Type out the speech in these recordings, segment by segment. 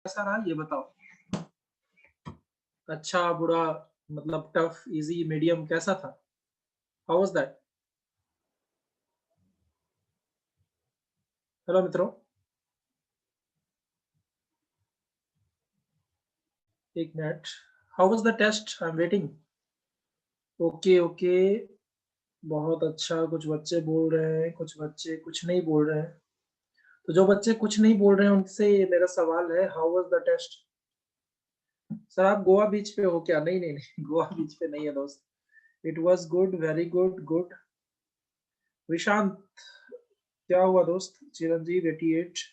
कैसा रहा ये बताओ? अच्छा, बुरा, मतलब टफ, इजी, मीडियम कैसा था? How was that? हेलो मित्रों, 1 minute. How was the test? I am waiting. Okay, okay, बहुत अच्छा। कुछ बच्चे बोल रहे हैं, कुछ बच्चे कुछ नहीं बोल रहे हैं। तो जो बच्चे कुछ नहीं बोल रहे हैं उनसे मेरा सवाल है, how was the test? Sir आप गोवा बीच पे हो क्या? नहीं, नहीं, नहीं, गोवा बीच पे नहीं है दोस्त। It was good, very good, good. Vishant, क्या हुआ दोस्त? चिरंजीव 88,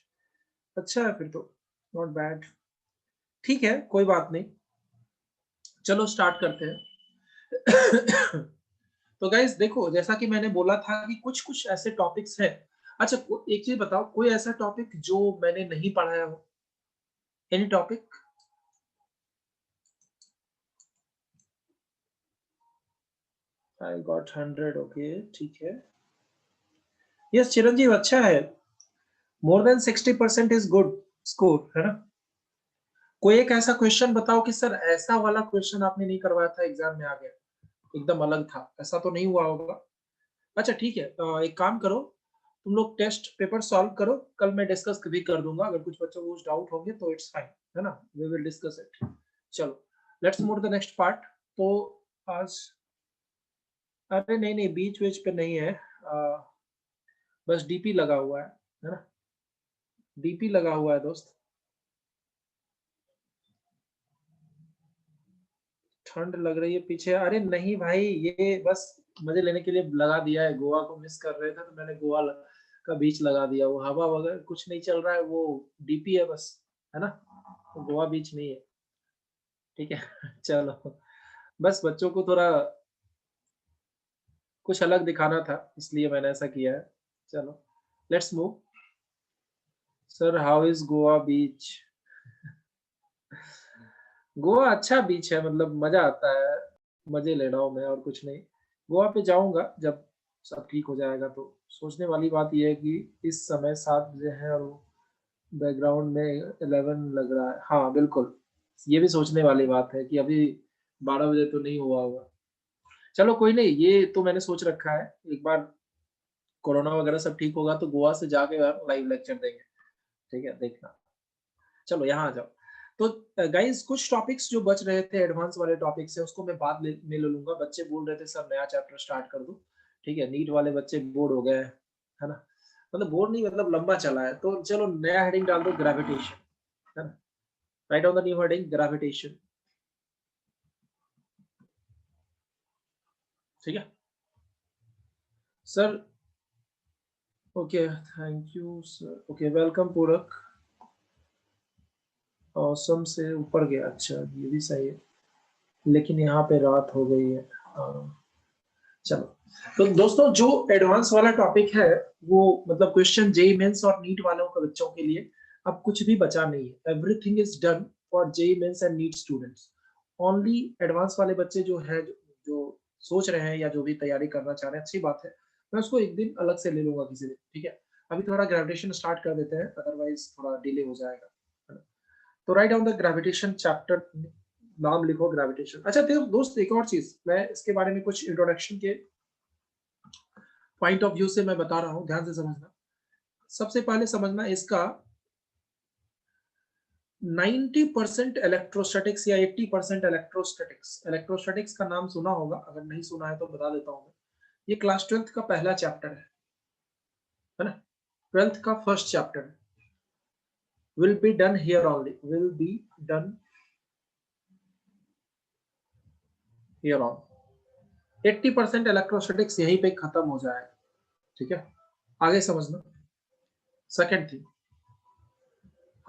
अच्छा है फिर तो, नॉट बैड। ठीक है, कोई बात नहीं। चलो स्टार्ट करते हैं। तो गाइस देखो, जैसा कि मैंने बोला था कि कुछ-कुछ ऐसे टॉपिक्स हैं। अच्छा, को एक चीज़ बताओ, कोई ऐसा टॉपिक जो मैंने नहीं पढ़ाया हो? Any topic? I got 100, okay, ठीक है। यस चिरंजीव, अच्छा है। More than 60% is good score, है ना? कोई एक ऐसा क्वेश्चन बताओ कि सर ऐसा वाला क्वेश्चन आपने नहीं करवाया था, एग्जाम में आ गया, एकदम अलग था। ऐसा तो नहीं हुआ होगा? अच्छा ठीक है, एक काम करो, तुम लोग टेस्ट पेपर सॉल्व करो, कल मैं डिस्कस भी कर दूंगा। अगर कुछ बच्चों को कुछ डाउट होंगे तो इट्स फाइन, है ना? We will discuss it. चलो, let's move the next part. तो आज, अरे नहीं नहीं, बीच बीच पे नहीं है, बस डीपी लगा हुआ है ना? डीपी लगा हुआ है दोस्त। ठंड लग रही है पीछे? अरे नहीं भाई, ये बस मजे लेने के लिए लगा दिया है। गोवा को मिस कर रहे थे तो मैंने का बीच लगा दिया। वो हवा वगैरह कुछ नहीं चल रहा है, वो डीपी है बस, है ना? तो गोवा बीच नहीं है, ठीक है। चलो, बस बच्चों को थोड़ा कुछ अलग दिखाना था, इसलिए मैंने ऐसा किया है। चलो, let's move. Sir how is Goa beach? Goa अच्छा बीच है, मतलब मजा आता है, मजे ले रहा हूँ मैं, और कुछ नहीं। गोवा पे जाऊंगा जब सब ठीक हो जाएगा। तो सोचने वाली बात यह है कि इस समय 7 बजे है और बैकग्राउंड में 11 लग रहा है। हाँ बिल्कुल, ये भी सोचने वाली बात है कि अभी 12 बजे तो नहीं हुआ होगा। चलो कोई नहीं, ये तो मैंने सोच रखा है, एक बार कोरोना वगैरह सब ठीक होगा तो गोवा से जाके लाइव लेक्चर देंगे, ठीक है, देखना। चलो यहाँ आ जाओ। तो गाइस कुछ टॉपिक्स जो बच रहे थे, एडवांस वाले टॉपिक्स है, उसको मैं बाद में ले लूंगा। बच्चे बोल रहे थे सर नया चैप्टर स्टार्ट कर दो, ठीक है। नीट वाले बच्चे बोर हो गए हैं, है ना? मतलब बोर नहीं, मतलब लंबा चला है। तो चलो नया हेडिंग डाल दो, ग्रेविटेशन, है ना? Right on the new heading, gravitation, ठीक है sir? Okay, thank you sir. Okay, welcome पूरक। ऑसम से ऊपर गया, अच्छा ये भी सही है, लेकिन यहाँ पे रात हो गई है। चलो, तो दोस्तों जो एडवांस वाला टॉपिक है, वो मतलब क्वेश्चन जेई मेंस और नीट वालों के बच्चों के लिए अब कुछ भी बचा नहीं है। Everything is done for JEE mains and NEET students. Only advance वाले बच्चे जो है, जो सोच रहे हैं या जो भी तैयारी करना चाह रहे हैं, अच्छी बात है। मैं उसको एक दिन अलग से ले लूंगा किसी दिन, ठीक है। अभी थोड़ा ग्रेविटेशन स्टार्ट कर देते हैं, अदरवाइज थोड़ा डिले हो जाएगा, है ना? तो right on the gravitation chapter, नाम लिखो ग्रेविटेशन। अच्छा देखो दोस्त, एक और चीज मैं इसके बारे में कुछ इंट्रोडक्शन के पॉइंट ऑफ व्यू से मैं बता रहा हूं, ध्यान से समझना। सबसे पहले समझना इसका 90% इलेक्ट्रोस्टैटिक्स या 80% इलेक्ट्रोस्टैटिक्स। इलेक्ट्रोस्टैटिक्स का नाम सुना होगा, अगर नहीं सुना है तो बता देता हूं मैं। ये क्लास 12th का पहला चैप्टर है ना? 12th का first chapter will be done here only, will be done here on. 80% electrostatics यहीं पे खत्म हो जाएगा, ठीक है। आगे समझना। सेकेंड थिंग,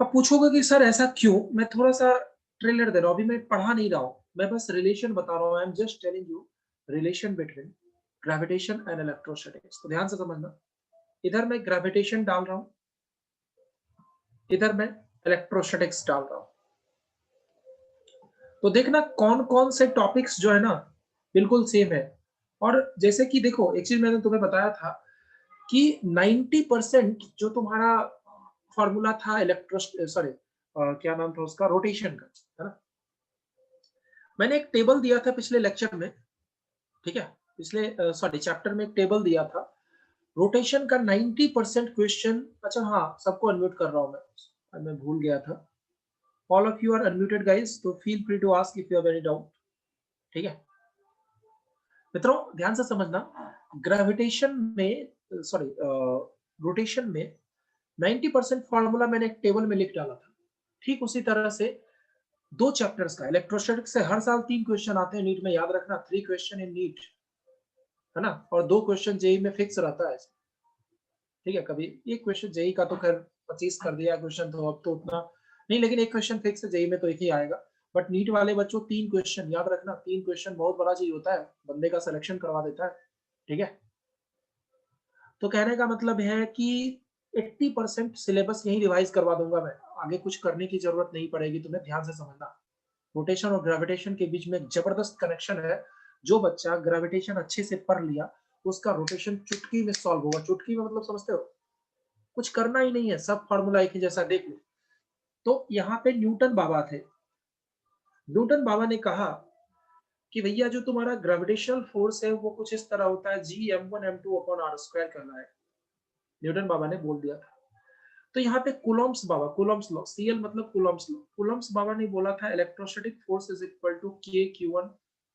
अब पूछोगे कि सर ऐसा क्यों? मैं थोड़ा सा ट्रेलर दे रहा हूं, अभी मैं पढ़ा नहीं रहा हूं, मैं बस रिलेशन बता रहा हूं। I am just telling you relation between gravitation and electrostatics. तो ध्यान से समझना, इधर मैं ग्रेविटेशन डाल रहा हूं, इधर मैं इलेक्ट्रोस्टैटिक्स डाल रहा हूं। तो देखना कौन कौन से टॉपिक्स जो है ना, बिल्कुल सेम है। और जैसे कि देखो, एक चीज मैंने तुम्हें बताया था कि 90% जो तुम्हारा फॉर्मूला था इलेक्ट्रो, सॉरी, क्या नाम था उसका, रोटेशन का, है ना। मैंने एक टेबल दिया था पिछले लेक्चर में, ठीक है, पिछले सॉरी चैप्टर में एक टेबल दिया था रोटेशन का 90% क्वेश्चन। अच्छा हाँ, सबको अनम्यूट कर रहा हूँ मैं भूल गया था। All of you are unmuted guys, तो feel free to ask if you have any doubt, ठीक है। मित्रों ध्यान से समझना, ग्रेविटेशन में सॉरी रोटेशन में 90% फॉर्मूला मैंने एक टेबल में लिख डाला था। ठीक उसी तरह से 2 चैप्टर्स का इलेक्ट्रोस्टैटिक्स से हर साल 3 क्वेश्चन आते हैं नीट में, याद रखना, 3 क्वेश्चन इन नीट, है ना, और 2 क्वेश्चन जेई में फिक्स रहता है, ठीक है। कभी एक क्वेश्चन जेई का तो खैर 25 कर दिया क्वेश्चन, तो अब तो उतना नहीं, लेकिन एक क्वेश्चन फिक्स है जेई में, तो एक ही आएगा। बट नीट वाले बच्चों 3 क्वेश्चन याद रखना, 3 क्वेश्चन बहुत बड़ा चीज होता है, बंदे का सिलेक्शन करवा देता है, ठीक है। तो कहने का मतलब है कि 80% सिलेबस यही रिवाइज करवा दूंगा मैं, आगे कुछ करने की जरूरत नहीं पड़ेगी तुम्हें, ध्यान से समझना। रोटेशन और ग्रेविटेशन के बीच में एक जबरदस्त कनेक्शन है। जो बच्चा ग्रेविटेशन अच्छे से पढ़ लिया, उसका रोटेशन चुटकी में सॉल्व होगा। चुटकी में मतलब समझते हो, कुछ करना ही नहीं है, सब फॉर्मूला एक ही जैसा, देख लो। तो यहाँ पे न्यूटन बाबा थे। न्यूटन बाबा ने कहा कि भैया जो तुम्हारा ग्रेविटेशनल फोर्स है वो कुछ इस तरह होता है, जी m1 m2 upon r square करना है, न्यूटन बाबा ने बोल दिया था। तो यहाँ पे कूलम्ब्स बाबा, कूलम्ब्स लॉ, सीएल मतलब कूलम्ब्स लॉ, कूलम्ब्स बाबा ने बोला था electrostatic force is equal to k q1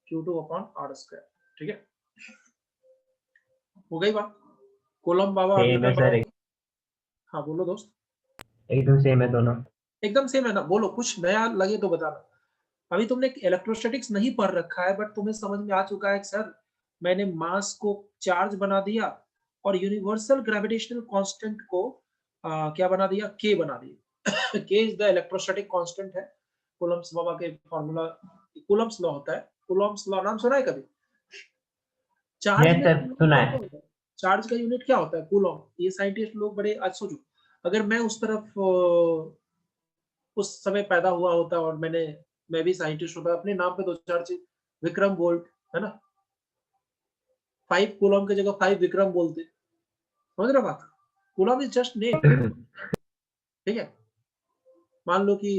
q2 upon r square, ठीक है। हो गई बात, कूलम्ब बाबा और सेम है न्यूटन सर, बाबा। हाँ बोलो दोस्त। एकदम सेम है दोनों। एकदम सेम है ना, बोलो, कुछ नया लगे तो बताना। अभी तुमने इलेक्ट्रोस्टैटिक्स नहीं पढ़ रखा है, बट तुम्हें समझ में आ चुका है सर, मैंने मास को चार्ज बना दिया और यूनिवर्सल ग्रेविटेशनल कांस्टेंट को क्या बना दिया, के बना दिया। के इज द इलेक्ट्रोस्टैटिक कांस्टेंट है, कूलम्ब्स बाबा के फॉर्मूला, कूलम्ब्स लॉ होता है। कूलम्ब्स लॉ नाम सुना है कभी? चार्ज यस में सर, कूलम्ब सुना क्या है। होता है? चार्ज का यूनिट क्या होता है? कूलम्ब। ये साइंटिस्ट लोग बड़े, आज सोचो, अगर मैं उस तरफ उस समय पैदा हुआ होता और मैं भी साइंटिस्ट होता, अपने नाम पे 2-4 चीज, विक्रम बोल्ट, है ना, 5 कूलम की जगह 5 विक्रम बोलते, समझ रहे हो बात? कूलम इज जस्ट नेम, ठीक है। मान लो कि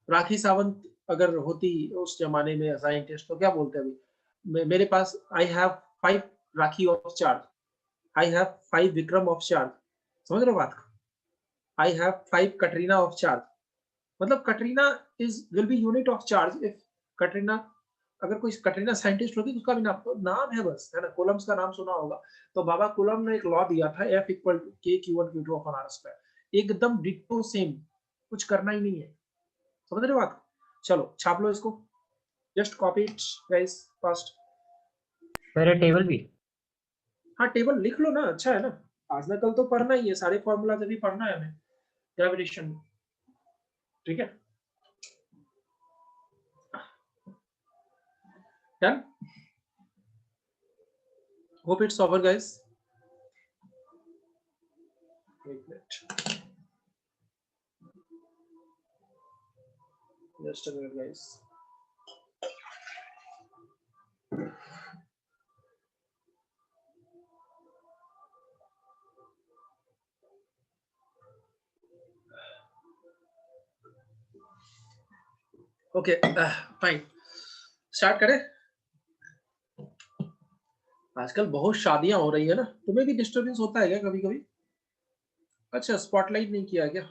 राखी सावंत अगर होती उस जमाने में साइंटिस्ट, तो क्या बोलते अभी, मेरे पास I have 5 Rakhi of charge, I have 5 Vikram of charge, समझ रहे हो बात? I have 5 Katrina of charge, मतलब Katrina is will be unit of charge if Katrina, अगर कोई कटरीना साइंटिस्ट होती तो उसका भी नाम, तो नाम है बस, है ना, कूलम्ब्स का नाम सुना होगा। तो बाबा कूलम ने एक लॉ दिया था, F equal to k Q1 Q2 upon r square, एकदम डिट्टो सेम, कुछ करना ही नहीं है, समझ रहे हो बात? चलो छाप लो इसको, just copy it guys fast. Sir ये टेबल भी। हाँ टेबल लिख लो ना, अच्छा है ना, आज ना कल तो पढ़ना ही है, सारे फॉर्मूला जब भी पढ़ना है हमें ग्रेविटेशन, ठीक है। Done, hope it's over guys. एक minute, just a minute guys. Okay fine, start करें। आजकल बहुत शादियां हो रही है ना, तुम्हें भी डिस्टरबेंस होता है क्या कभी कभी? अच्छा स्पॉटलाइट नहीं किया क्या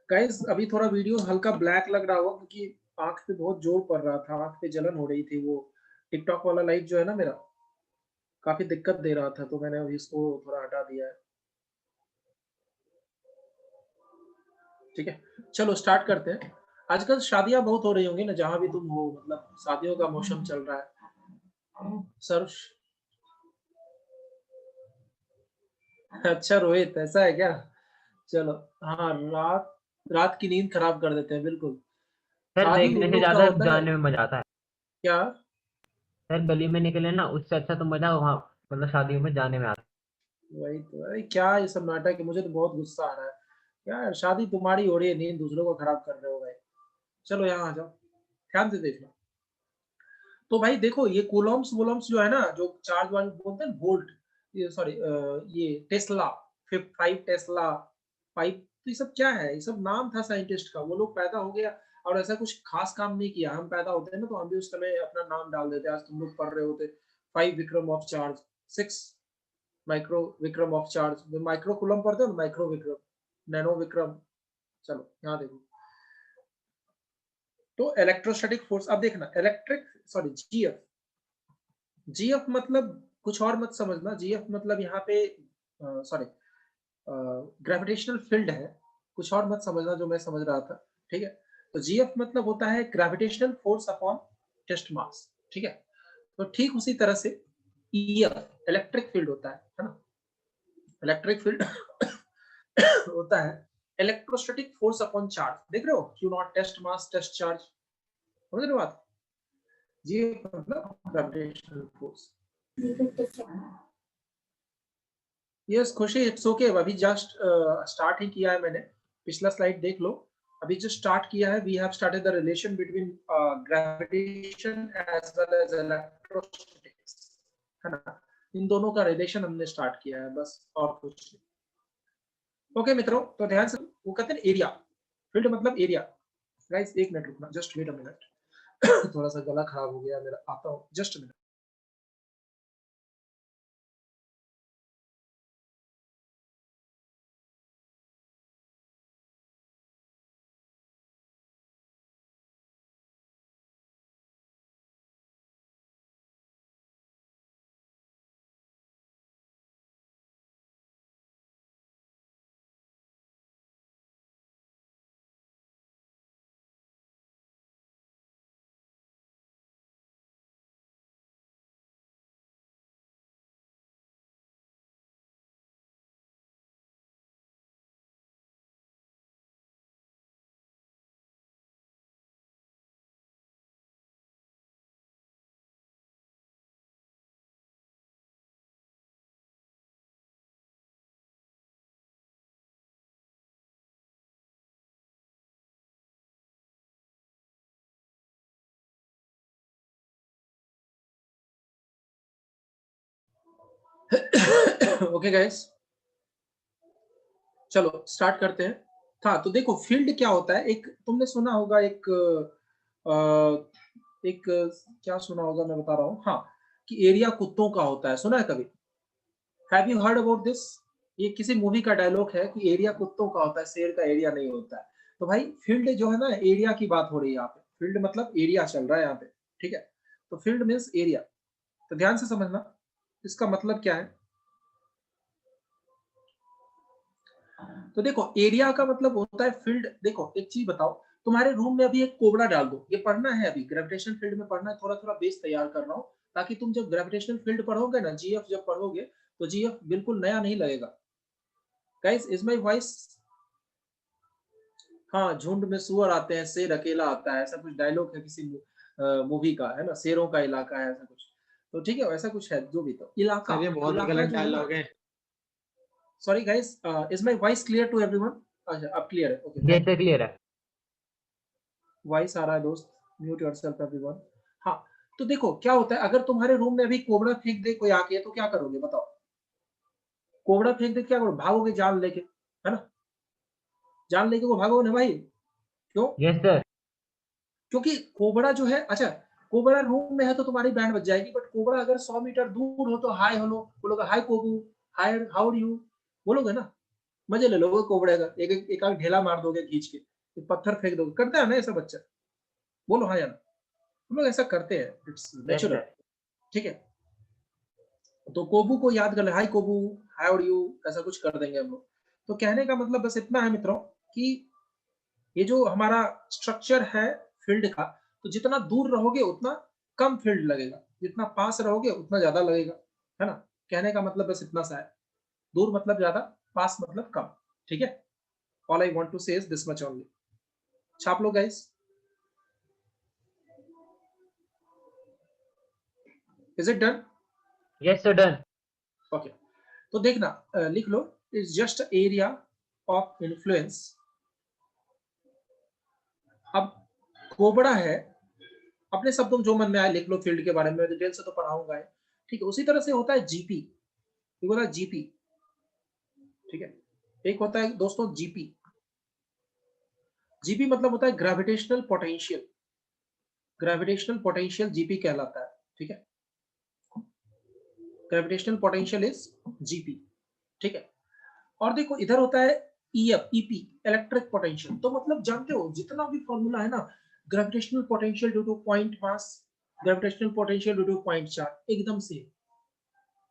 गाइस? अभी थोड़ा वीडियो हल्का ब्लैक लग रहा होगा क्योंकि आंख पे बहुत जोर पड़ रहा था, आंख पे जलन हो रही थी, वो टिकटॉक वाला लाइव जो है ना मेरा, काफी दिक्कत दे रहा था, तो मैंने अभी इसको थोड़ा हटा दिया है, ठीक है। चलो स्टार्ट करते हैं। आजकल शादियां बहुत हो रही होंगी ना, जहां भी तुम हो, मतलब शादियों का मौसम चल रहा है सर। अच्छा रोहित, ऐसा है क्या? चलो, हाँ, रात रात की नींद खराब कर देते हैं, बिल्कुल। सर शादी देखने उन से लोग का ज्यादा होता है, जाने में मजा आता है। क्या? सर गली में निकले ना, उससे अच्छा तो मजा वहाँ मतलब शादियों में जाने में आता वही तो, अरे क्या ये सब नाटक है, मुझे तो बहुत गुस्सा आ रहा है यार, शादी तुम्हारी हो रही है, नींद दूसरों को खराब कर रहे हो भाई। चलो यहाँ आ जाओ, ध्यान से देखना। तो भाई देखो, ये कूलम्ब्स वूलम्ब्स जो है ना, जो चार्ज वाले बोलते हैं वोल्ट, ये सॉरी, ये टेस्ला, 5 टेस्ला, 5 तो ये सब क्या है, ये सब नाम था साइंटिस्ट का, वो लोग पैदा हो गया और ऐसा कुछ खास काम नहीं किया। हम पैदा होते हैं ना तो हम भी उस समय अपना नाम डाल देते, आज तुम लोग पढ़ रहे होते 5 Vikram of charge, 6 micro Vikram of charge, micro coulomb पढ़ते हो, माइक्रो विक्रम, नैनो विक्रम। चलो यहाँ देखो, तो इलेक्ट्रोस्टैटिक फोर्स, अब देखना इलेक्ट्रिक सॉरी जीएफ, जीएफ मतलब कुछ और मत समझना, जीएफ मतलब यहाँ पे सॉरी ग्रेविटेशनल फील्ड है, कुछ और मत समझना जो मैं समझ रहा था, ठीक है। तो जीएफ मतलब होता है ग्रेविटेशनल फोर्स अपॉन टेस्ट मास, ठीक है। तो ठीक उसी तरह से ईएफ इलेक्ट्रिक फील्ड होता है ना, इलेक्ट्रिक फील्ड होता है इलेक्ट्रोस्टैटिक फोर्स अपॉन चार्ज, देख रहे हो q not test mass test charge, समझ रहे हो बात। जीएफ मतलब gravitational force. Yes Khushi, it's okay, अभी जस्ट स्टार्ट ही किया है मैंने, पिछला स्लाइड देख लो, अभी जस्ट स्टार्ट किया है। We have started the relation between gravitation as well as electrostatics, है ना, इन दोनों का रिलेशन हमने स्टार्ट किया है, बस और कुछ नहीं। ओके मित्रों, तो ध्यान से, वो कहते हैं एरिया, फील्ड मतलब एरिया। गाइस एक मिनट रुकना, जस्ट वेट अ मिनट थोड़ा सा गला खराब हो गया मेरा, आता हूँ जस्ट मिनट। ओके गाइस, चलो स्टार्ट करते हैं। हाँ तो देखो फील्ड क्या होता है, एक तुमने सुना होगा, एक क्या सुना होगा, मैं बता रहा हूँ, हाँ, कि एरिया कुत्तों का होता है, सुना है कभी, have you heard about this. ये किसी मूवी का डायलॉग है कि एरिया कुत्तों का होता है, शेर का एरिया नहीं होता है। तो भाई फील्ड जो है ना, एरिया की बात हो रही है यहाँ पे, फील्ड मतलब एरिया चल रहा है यहाँ पे, ठीक है। तो फील्ड मीन्स एरिया, तो ध्यान से समझना इसका मतलब क्या है। तो देखो एरिया का मतलब होता है फील्ड। देखो एक चीज बताओ, तुम्हारे रूम में अभी एक कोबरा डाल दो, ये पढ़ना है अभी, ग्रेविटेशन फील्ड में पढ़ना है, थोड़ा थोड़ा बेस तैयार कर रहा हूँ, ताकि तुम जब ग्रेविटेशनल फील्ड पढ़ोगे ना, जीएफ जब पढ़ोगे, तो जीएफ बिल्कुल नया नहीं लगेगा। गाइस इज माय वॉइस, हाँ, झुंड में सुअर आते हैं, शेर अकेला आता है, ऐसा कुछ डायलॉग है किसी मूवी का, है ना, शेरों का इलाका है, ऐसा कुछ। तो ठीक है, ऐसा कुछ है, जो भी, तो इलाका, सर ये बहुत इलाका गलत जो है ना, डायलॉग है। Sorry guys, is my voice clear to everyone. अच्छा अब क्लियर है, ओके ये थैंक यू। से क्लियर है। वॉइस आ रहा है दोस्त, म्यूट योरसेल्फ एवरीवन। हाँ तो देखो क्या होता है, अगर तुम्हारे रूम में अभी कोबरा फेंक दे कोई आके, तो क्या करोगे बताओ, कोबरा फेंक दे क्या करोगे, भागोगे जान लेके, है ना, जान लेके वो भागोगे ना भाई, क्यों, यस सर। क्योंकि कोबरा जो है, अच्छा, कोबरा रूम में है तो तुम्हारी बैंड बज जाएगी, बट कोबरा अगर 100 मीटर दूर हो तो हाय हेलो बोलोगे, हाय कोबू, हाय हाउ आर यू, बोलोगे ना, मजे ले लोगे कोबरे का, एक आध ढेला मार दोगे खींच के, एक पत्थर फेंक दोगे, करता है ना ऐसा बच्चा, बोलो हाँ या ना, हम लोग ऐसा करते हैं, इट्स यस नेचुरल, सर। ठीक है। तो कोबू को याद कर ले, हाय कोबू, हाउ आर यू, ऐसा कुछ कर देंगे हम लोग। तो कहने का मतलब बस इतना है मित्रों, कि ये जो हमारा स्ट्रक्चर है फील्ड का, तो जितना दूर रहोगे उतना कम फील्ड लगेगा, जितना पास रहोगे उतना ज्यादा लगेगा, है ना। कहने का मतलब बस इतना सा है, दूर मतलब ज्यादा, पास मतलब कम, ठीक है। All I want to say is this much only. छाप लो guys, is it done. Yes sir done. Okay, तो देखना, लिख लो, is just area of influence. अब कोबरा है, अपने शब्दों में जो मन में आए लिख लो, फील्ड के बारे में डिटेल से तो पढ़ाऊंगा है, ठीक है। उसी तरह से होता है जीपी, ये बोला जीपी, ठीक है। एक होता है दोस्तों जीपी, जीपी मतलब होता है gravitational potential, gravitational potential GP कहलाता है, ठीक है। ग्रेविटेशनल पोटेंशियल इज जीपी, ठीक है। और देखो इधर होता है ईएफ, ईपी, इलेक्ट्रिक पोटेंशियल। तो मतलब जानते हो जितना भी फॉर्मूला है ना, gravitational potential due two point mass, gravitational potential due two point charge, एकदम से।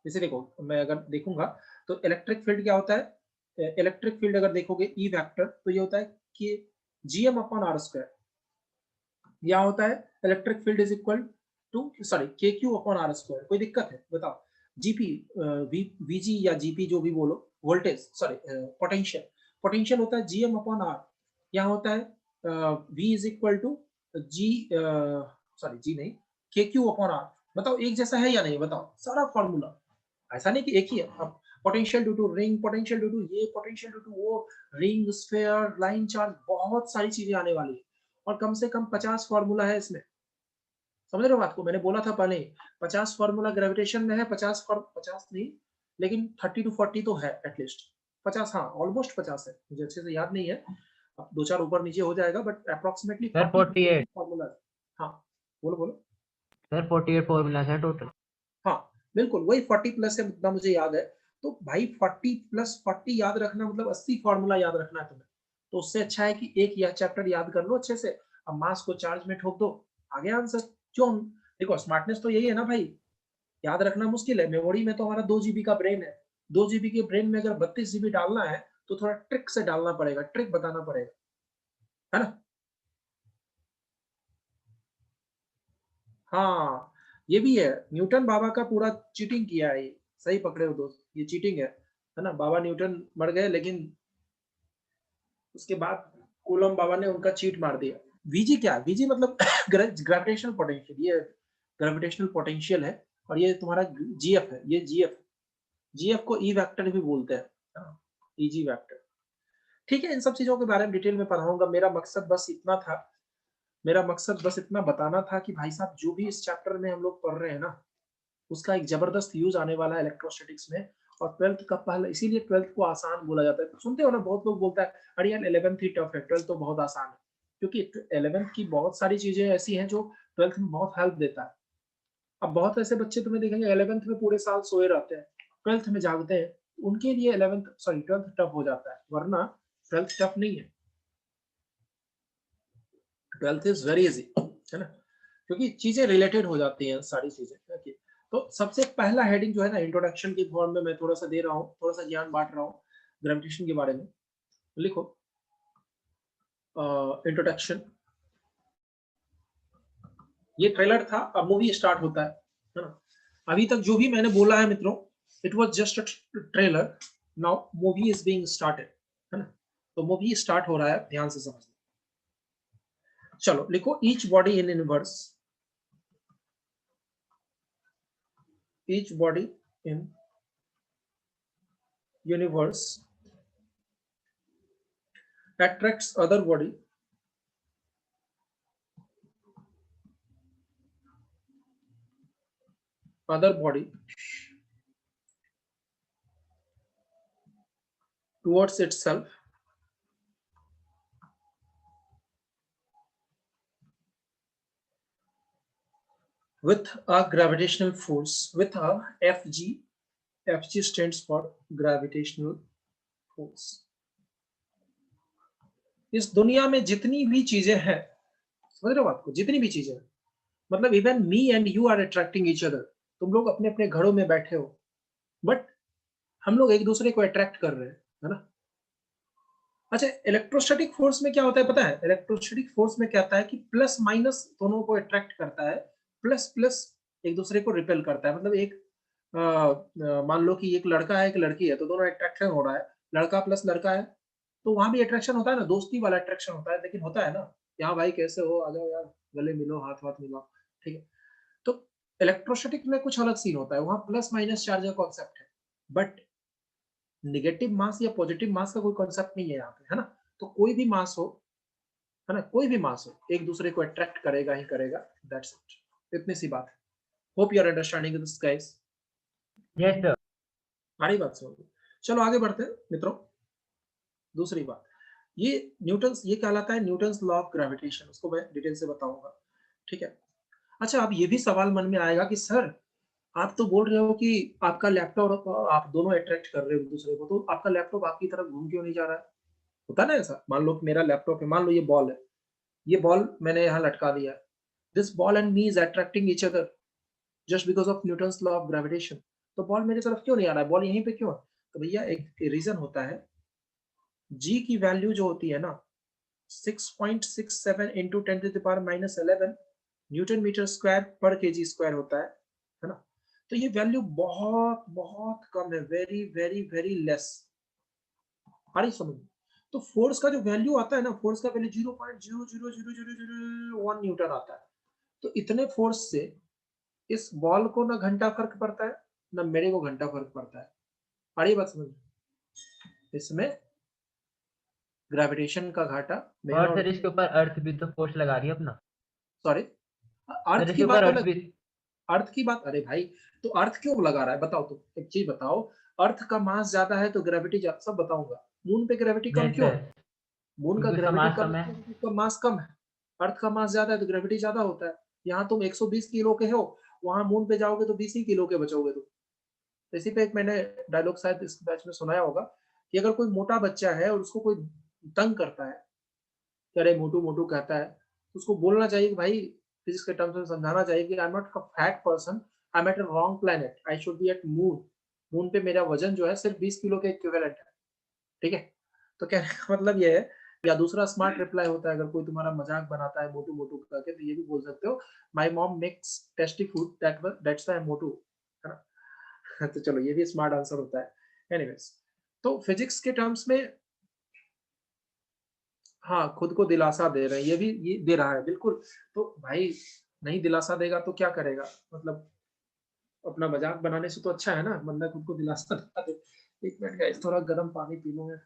जैसे देखो मैं अगर देखूंगा तो इलेक्ट्रिक फील्ड क्या होता है, इलेक्ट्रिक फील्ड अगर देखोगे ई वेक्टर तो ये होता है कि जीएम अपॉन आर स्क्वायर, या होता है electric field is equal to sorry k q upon r square. कोई दिक्कत है बताओ। जीपी वीजी या जीपी जो भी बोलो, वोल्टेज सॉरी पोटेंशियल, पोटेंशियल होता है जीएम अपॉन आर, यहाँ होता है V is equal to G sorry G नहीं के क्यू अपॉन आर। बताओ एक जैसा है या नहीं, बताओ सारा फॉर्मूला, ऐसा नहीं कि एक ही है। अब potential due to ring, potential due to ये, पोटेंशियल ड्यू टू वो, रिंग, स्फीयर, लाइन चार्ज, बहुत सारी चीजें आने वाली है। और कम से कम 50 फॉर्मूला है इसमें, समझ रहे हो बात को। मैंने बोला था पहले 50 फॉर्मूला ग्रेविटेशन में है, 50 नहीं लेकिन 30 टू 40 तो है एटलीस्ट, 50 हाँ ऑलमोस्ट 50 है, मुझे अच्छे से याद नहीं है, दो चार ऊपर नीचे हो जाएगा बट अप्रोक्सीमेटली सर 48 फॉर्मूला। हाँ बोलो बोलो। सर 48 फॉर्मूला है टोटल। हाँ बिल्कुल वही 40 प्लस है, इतना मुझे याद है। तो भाई 40 प्लस 40 याद रखना मतलब 80 फॉर्मूला याद रखना है तुम्हें। तो उससे अच्छा है कि एक या चैप्टर याद कर लो अच्छे से, अब मास को चार्ज में ठोक दो, आगे आंसर। क्यों, देखो स्मार्टनेस तो यही है ना भाई, याद रखना मुश्किल है। मेमोरी में तो हमारा 2 GB का ब्रेन है, 2 GB के ब्रेन में अगर 32 GB डालना है तो थोड़ा ट्रिक से डालना पड़ेगा, ट्रिक बताना पड़ेगा, है ना। हाँ ये भी है, न्यूटन बाबा का पूरा चीटिंग किया है ये, सही पकड़े हो दोस्त, ये चीटिंग है ना। बाबा न्यूटन मर गए लेकिन उसके बाद कूलम बाबा ने उनका चीट मार दिया। वीजी क्या है, वीजी मतलब ग्रेविटेशनल पोटेंशियल, ये ग्रेविटेशनल पोटेंशियल है। और ये तुम्हारा जीएफ है, ये जीएफ, जीएफ को ई वेक्टर भी बोलते हैं, ईजी वेक्टर। ठीक है, इन सब चीजों के बारे में डिटेल में पढ़ाऊंगा। मेरा मकसद बस इतना था, मेरा मकसद बस इतना बताना था कि भाई साहब जो भी इस चैप्टर में हम लोग पढ़ रहे हैं ना, उसका एक जबरदस्त यूज आने वाला है इलेक्ट्रोस्टैटिक्स में। और 12th का पहला, इसीलिए 12th को आसान बोला जाता है। सुनते हो ना बहुत लोग बोलता है अरे यार 11th ही टफ है, 12th तो बहुत आसान है। क्योंकि 11th की बहुत सारी चीजें ऐसी हैं जो 12th में बहुत हेल्प देता है। अब बहुत ऐसे बच्चे तुम्हें देखेंगे 11th में पूरे साल सोए रहते हैं, 12th में जागते हैं, उनके लिए 11th सॉरी 12th टफ हो जाता है, वरना 12th टफ नहीं है, 12th इज वेरी इजी, है ना। क्योंकि चीजें रिलेटेड हो जाती हैं सारी चीजें। तो सबसे पहला हेडिंग जो है ना, इंट्रोडक्शन की फॉर्म में मैं थोड़ा सा दे रहा हूँ, थोड़ा सा ज्ञान बांट रहा हूँ ग्रेविटेशन के बारे में। लिखो इंट्रोडक्शन, ये ट्रेलर था, अब मूवी स्टार्ट होता है ना। अभी तक जो भी मैंने बोला है मित्रों, it was just a trailer, now movie is being started, है ना। तो मूवी स्टार्ट हो रहा है, ध्यान से समझना। चलो लिखो each body in universe, each body in universe attracts other body towards itself with a gravitational force, with a FG. FG stands for gravitational force. इस दुनिया में जितनी भी चीजें हैं, समझ रहे हो बात को, जितनी भी चीजें हैं, मतलब even me and you are attracting each other. तुम लोग अपने अपने घरों में बैठे हो, बट हम लोग एक दूसरे को अट्रैक्ट कर रहे हैं, है ना। अच्छा इलेक्ट्रोस्टैटिक फोर्स में क्या होता है पता है, इलेक्ट्रोस्टैटिक फोर्स में क्या होता है कि प्लस माइनस दोनों को अट्रैक्ट करता है, प्लस प्लस एक दूसरे को रिपेल करता है। मतलब एक मान लो कि एक लड़का है एक लड़की है, तो दोनों अट्रैक्शन हो रहा है, लड़का प्लस लड़का है, तो वहां भी अट्रैक्शन होता है ना, दोस्ती वाला अट्रैक्शन होता है, लेकिन होता है ना, यहाँ भाई कैसे हो, आ जाओ यार, गले मिलो, हाथ हाथ मिलाओ, ठीक है। तो इलेक्ट्रोस्टैटिक में कुछ अलग सीन होता है, वहां प्लस माइनस चार्ज का कॉन्सेप्ट है, बट निगेटिव मास या पॉजिटिव मास का कोई कॉन्सेप्ट नहीं है यहाँ पे, है ना। तो कोई भी मास हो, है ना, कोई भी मास हो, एक दूसरे को अट्रैक्ट करेगा ही करेगा, दैट्स इट, इतनी सी बात है। Hope you are understanding this guys. Yes sir. हमारी बात समझ, चलो आगे बढ़ते हैं मित्रों। दूसरी बात, ये न्यूटन्स, ये कहलाता है न्यूटन्स लॉ ऑफ ग्रेविटेशन, उसको मैं डिटेल से बताऊंगा, ठीक है। अच्छा, अब ये भी सवाल मन में आएगा कि सर आप तो बोल रहे हो कि आपका लैपटॉप और आप दोनों अट्रैक्ट कर रहे हो एक दूसरे को, तो आपका लैपटॉप आपकी तरफ घूम क्यों नहीं जा रहा है? होता ना ऐसा, मान लो कि मेरा लैपटॉप है, मान लो ये बॉल है, ये बॉल मैंने यहाँ लटका दिया है, this ball and me is attracting each other just because of Newton's law of gravitation. तो बॉल मेरी तरफ क्यों नहीं आ रहा है, बॉल यहीं पे क्यों है? तो भैया एक रीजन होता है, जी की वैल्यू जो होती है ना 6.67 इंटू 10⁻⁻11 न्यूटन मीटर स्क्वायर पर केजी स्क्वायर होता है ना। तो ये वैल्यू बहुत बहुत कम है, वेरी वेरी वेरी लेस। आ रही समझ? तो फोर्स का जो वैल्यू आता है ना, फोर्स का वैल्यू 0.0000001 न्यूटन आता है। तो इतने फोर्स से इस बॉल को ना घंटा फर्क पड़ता है, ना मेरे को घंटा फर्क पड़ता है। आ रही बात समझ? इसमें ग्रेविटेशन का घाटा मेरा और और सर इसके ऊपर अर्थ भी तो फोर्स लगा रही है अपना। सॉरी, सर अर्थ इसके की ऊपर बात अर्थ अलग। भी। अर्थ की बात, अरे भाई, तो अर्थ क्यों लगा रहा है बताओ, तुम एक चीज बताओ। अर्थ का मास ज्यादा है तो ग्रेविटी ज्यादा, सब बताऊंगा। मून पे ग्रेविटी कम यस क्यों सर, है? मून का क्योंकि उसका ग्रेविटी मास कम कम है। इसलिए क्योंकि उसका मास कम है। अर्थ का मास ज्यादा है तो ग्रेविटी ज्यादा होता है। यहाँ तुम 120 किलो के हो, वहां मून पे जाओगे तो 20 ही किलो के बचोगे तुम। इसी पे एक मैंने डायलॉग शायद इस बैच में सुनाया होगा कि अगर कोई मोटा बच्चा है और उसको कोई तंग करता है, कि अरे मोटू मोटू कहता है, तो उसको बोलना चाहिए कि भाई, फिजिक्स के टर्म्स में समझाना चाहिए कि I am not a fat person, I am at a wrong planet, I should be eight moon. Moon पे मेरा वजन जो है सिर्फ 20 किलो के इक्विवेलेंट है, ठीक है। तो कहने का मतलब ये है। या दूसरा स्मार्ट रिप्लाई होता है, अगर कोई तुम्हारा मजाक बनाता है मोटू मोटू करके, तो ये भी बोल सकते हो, my mom makes tasty food that's why I am मोटू, है ना। तो चलो, ये भी स्मार्ट आंसर होता है। एनीवेज, तो फिजिक्स के टर्म्स में, हाँ, खुद को दिलासा दे रहे हैं, ये भी ये दे रहा है बिल्कुल। तो भाई, नहीं दिलासा देगा तो क्या करेगा, मतलब अपना मजाक बनाने से तो अच्छा है ना, बंदा खुद को दिलासा दिला दे। एक मिनट गाइस, थोड़ा गर्म पानी पी लूं मैं।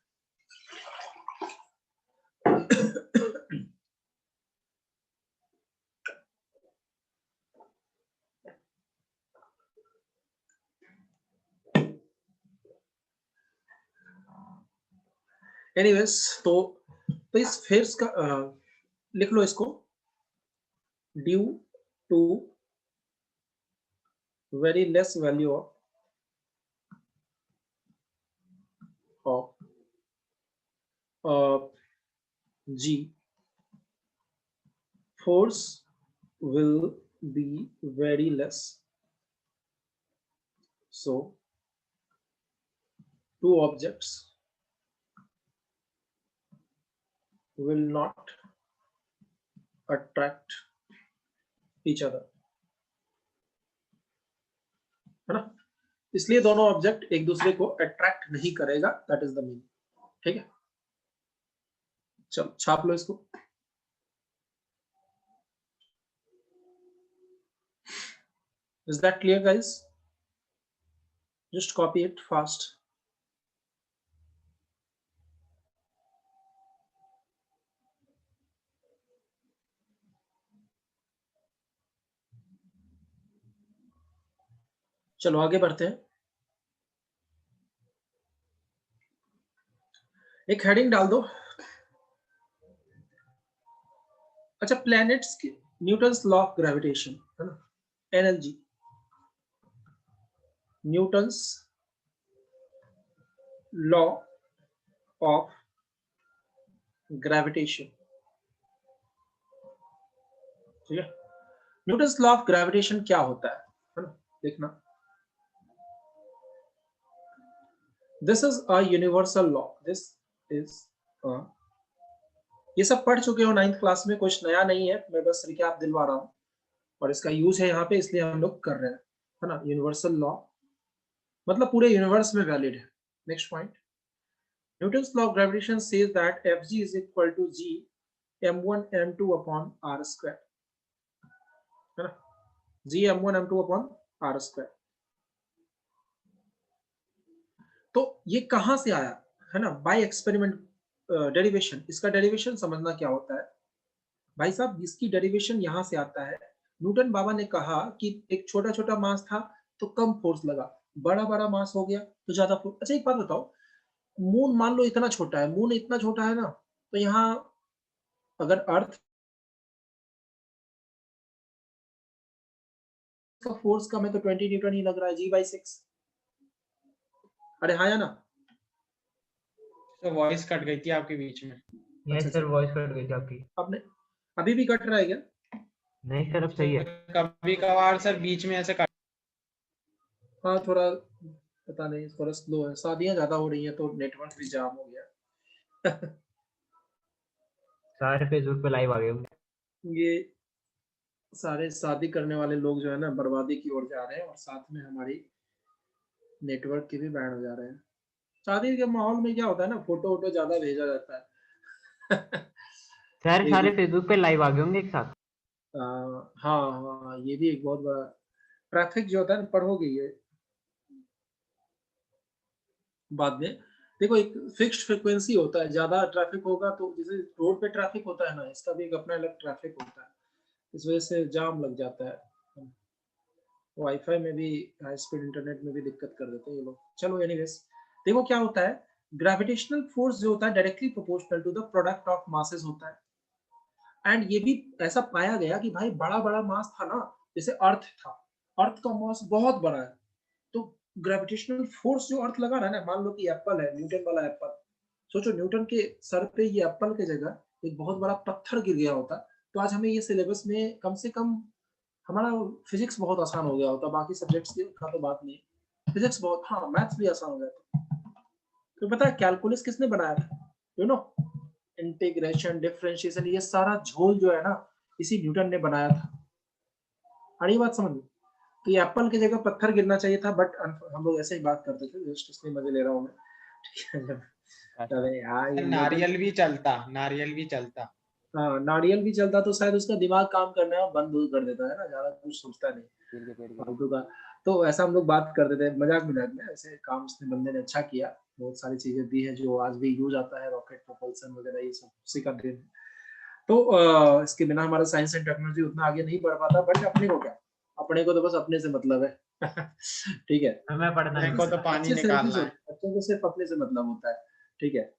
एनीवेज, तो इस फेर्स का लिख लो इसको, due to very less value of G, force will be very less. So two objects will not attract each other, है ना। इसलिए दोनों ऑब्जेक्ट एक दूसरे को अट्रैक्ट नहीं करेगा, दैट इज द मीनिंग, ठीक है। चलो छाप लो इसको। Is that clear guys? Just copy it fast. चलो आगे बढ़ते हैं। एक हेडिंग डाल दो। अच्छा, प्लैनेट्स की न्यूटन्स लॉ ऑफ ग्रेविटेशन, है ना, NLG, Newton's law of gravitation, ठीक है। न्यूटन्स लॉ ऑफ ग्रेविटेशन क्या होता है ना, देखना। This is a universal law, this is a, ये सब पढ़ चुके हो 9th क्लास में, कुछ नया नहीं है, मैं बस रिकैप दिलवा रहा हूँ। और इसका यूज है यहाँ पे, इसलिए हम लोग कर रहे हैं, है ना। यूनिवर्सल लॉ मतलब पूरे यूनिवर्स में वैलिड है। Next point, Newton's law of gravitation says that Fg is equal to G m1 m2 upon r square, है ना। G m1 m2 upon r square. तो ये कहां से आया, है ना, बाय एक्सपेरिमेंट डेरिवेशन। इसका डेरिवेशन समझना क्या होता है भाई साहब, इसकी डेरिवेशन यहां से आता है। न्यूटन बाबा ने कहा कि एक छोटा छोटा मास था तो कम फोर्स लगा, बड़ा बड़ा मास हो गया तो ज्यादा फोर्स। अच्छा एक बात बताओ, मून मान लो इतना छोटा है, मून इतना छोटा है ना, तो यहाँ अगर अर्थ का फोर्स कम है तो 20 न्यूटन ही लग रहा है, G/6। अरे हाँ या ना? तो वॉइस कट गई थी आपके बीच में। यस अच्छा सर, वॉइस कट गई थी आपकी। आपने अभी भी कट रहा है क्या? नहीं सर, अब सही है। कभी कभार सर बीच में ऐसे कट। हाँ थोड़ा पता नहीं, थोड़ा स्लो है, शादियां ज्यादा हो रही हैं तो नेटवर्क भी जाम हो गया। सारे फेसबुक पे लाइव आ गए होंगे। ये सारे शादी करने वाले लोग जो है ना बर्बादी की ओर जा रहे हैं और साथ में हमारी नेटवर्क के भी बैंड हो जा रहे हैं। शादी के माहौल में क्या होता है ना, फोटो वोटो ज्यादा भेजा जाता है। सर एक सारे दूसरे फेसबुक पे लाइव आ गए होंगे एक साथ। हाँ हाँ, ये भी एक बहुत बड़ा ट्रैफिक जो होता है ना, पढ़ोगे ये बाद में। देखो एक फिक्स्ड फ्रीक्वेंसी होता है, ज्यादा ट्रैफिक होगा तो जैसे रोड पे ट्रैफिक होता है ना, इसका भी एक अपना अलग ट्रैफिक होता है, इस वजह से जाम लग जाता है। वाईफाई में भी, हाई स्पीड इंटरनेट में भी दिक्कत कर देते हैं ये लोग। चलो एनीवेज, देखो क्या होता है, ग्रेविटेशनल फोर्स जो होता है directly proportional to the product of masses होता है। एंड ये भी ऐसा पाया गया कि भाई बड़ा बड़ा मास था ना, जैसे अर्थ था, अर्थ का मास बहुत बड़ा है, तो ग्रेविटेशनल फोर्स जो अर्थ लगा रहा है ना, मान लो कि एप्पल है, न्यूटन वाला एप्पल, सोचो न्यूटन के सर पे ये एप्पल की जगह एक बहुत बड़ा पत्थर गिर गया होता, तो आज हमें ये सिलेबस में कम से कम हमारा फिजिक्स बहुत आसान हो गया होता, बाकी सब्जेक्ट्स की का तो बात नहीं, फिजिक्स बहुत, हाँ मैथ्स भी आसान हो गया था। तो पता है कैलकुलस किसने बनाया था? यू नो, इंटीग्रेशन, डिफरेंशिएशन, ये सारा झोल जो है ना, इसी न्यूटन ने बनाया था। और ये बात समझ लो, तो ये एप्पल की जगह पत्थर गिरना चाहिए था, बट हम लोग ऐसे ही बात करते थे, जस्ट इसलिए मजे ले रहा हूँ मैं। ठीक है। अरे यार ये न्यूटन, नारियल भी चलता, नारियल भी चलता। हाँ नारियल भी चलता तो शायद उसका दिमाग काम करना बंद कर देता है ना, ज्यादा कुछ सोचता नहीं फालतू का। तो ऐसा हम लोग बात करते थे मजाक मजाक में, ऐसे काम उसने बंदे ने अच्छा किया, बहुत सारी चीजें दी है जो आज भी यूज आता है, रॉकेट प्रोपल्सन वगैरह ये सब उसी का देन है। तो इसके बिना हमारा साइंस एंड टेक्नोलॉजी उतना आगे नहीं बढ़ पाता, बट अपने को क्या, अपने को तो बस अपने से मतलब है। ठीक है, हमें पढ़ना अपने नहीं को है। तो पानी अच्छे निकालना है। बच्चों को सिर्फ अपने से मतलब होता है। ठीक है,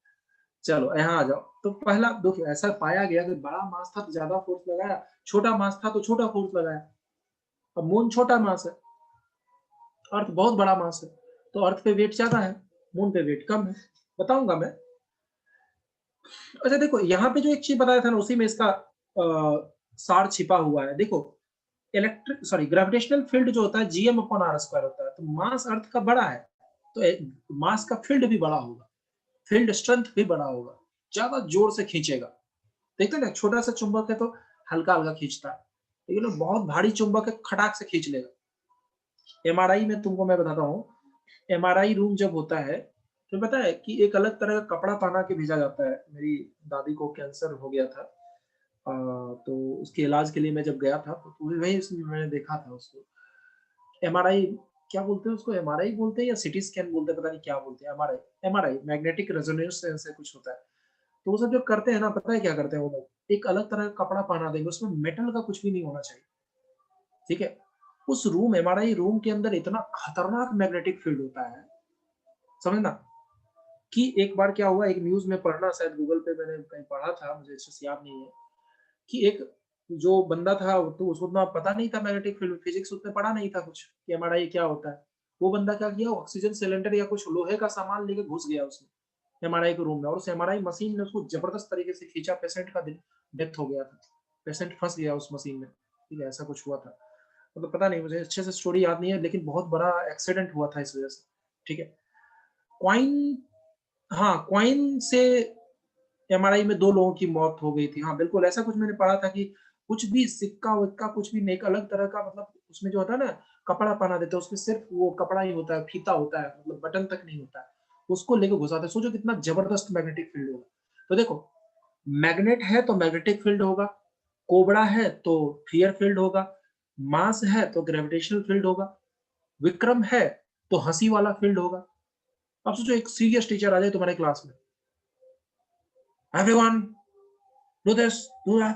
चलो यहाँ आ जाओ। तो पहला देखो, ऐसा पाया गया कि बड़ा मास था तो ज्यादा फोर्स लगाया, छोटा मास था तो छोटा फोर्स लगाया। अब मून छोटा मास है, अर्थ बहुत बड़ा मास है, तो अर्थ पे वेट ज्यादा है, मून पे वेट कम है, बताऊंगा मैं। अच्छा देखो यहाँ पे जो एक चीज बताया था ना, उसी में इसका सार छिपा हुआ है। देखो इलेक्ट्रिक सॉरी ग्रेविटेशनल फील्ड जो होता है Gm/r² होता है, तो मास अर्थ का बड़ा है, तो मास का फील्ड भी बड़ा होगा, फील्ड स्ट्रेंथ भी बड़ा होगा, ज्यादा जोर से खींचेगा। देखते ना, छोटा सा चुंबक है तो हल्का हल्का खींचता है, लेकिन बहुत भारी चुंबक है खटाक से खींच लेगा। एमआरआई में तुमको मैं बताता हूँ, एमआरआई रूम जब होता है तो पता है कि एक अलग तरह का कपड़ा पहना के भेजा जाता है। मेरी दादी को कैंसर हो गया था, तो उसके इलाज के लिए मैं जब गया था तो वही मैंने देखा था उसको। एमआरआई क्या बोलते हैं उसको, एमआरआई बोलते हैं या सिटी स्कैन बोलते हैं, पता नहीं क्या बोलते हैं। एमआरआई, एमआरआई मैग्नेटिक रेजोनेंस से कुछ होता है। तो वो सब जो करते हैं ना, पता है क्या करते हैं वो लोग, एक अलग तरह का कपड़ा पहना देंगे, उसमें मेटल का कुछ भी नहीं होना चाहिए। ठीक है, उस रूम, एमआरआई रूम के अंदर इतना खतरनाक मैग्नेटिक फील्ड होता है, समझना। कि एक बार क्या हुआ, एक न्यूज में पढ़ना, शायद गूगल पे मैंने कहीं पढ़ा था, मुझे अच्छे से याद नहीं है, कि एक जो बंदा था तो उसको उतना पता नहीं था मैग्नेटिक फील्ड, फिजिक्स उसने पढ़ा नहीं था कुछ कि एमआरआई क्या होता है। वो बंदा क्या किया, ऑक्सीजन सिलेंडर या कुछ लोहे का सामान लेके घुस गया उसमें एमआरआई के रूम में, और उस एमआरआई मशीन ने उसको जबरदस्त तरीके से खींचा, पेशेंट का डेथ हो गया था, पेशेंट फंस गया उस मशीन में। ठीक है, ऐसा कुछ हुआ था, मतलब पता नहीं, मुझे अच्छे से स्टोरी याद नहीं है, लेकिन बहुत बड़ा एक्सीडेंट हुआ था इस वजह से। ठीक है, क्वाइन, हाँ क्वाइन से एमआरआई में 2 लोगों की मौत हो गई थी। हाँ बिल्कुल, ऐसा कुछ मैंने पढ़ा था कि कुछ भी सिक्का विक्का कुछ भी नहीं, एक अलग तरह का, मतलब उसमें जो होता है ना कपड़ा पहना देते हैं, उसमें सिर्फ वो कपड़ा ही होता है, फीता होता है, मतलब बटन तक नहीं होता है, उसको लेके घुसाते हैं। सोचो कितना जबरदस्त मैग्नेटिक फील्ड होगा। तो देखो, मैग्नेट है तो मैग्नेटिक फील्ड होगा, कोबरा है तो फियर फील्ड होगा, मास है तो ग्रेविटेशनल फील्ड होगा, विक्रम है तो हंसी वाला फील्ड होगा। अब सोचो एक सीरियस टीचर आ जाए तुम्हारे क्लास में, everyone do this do that,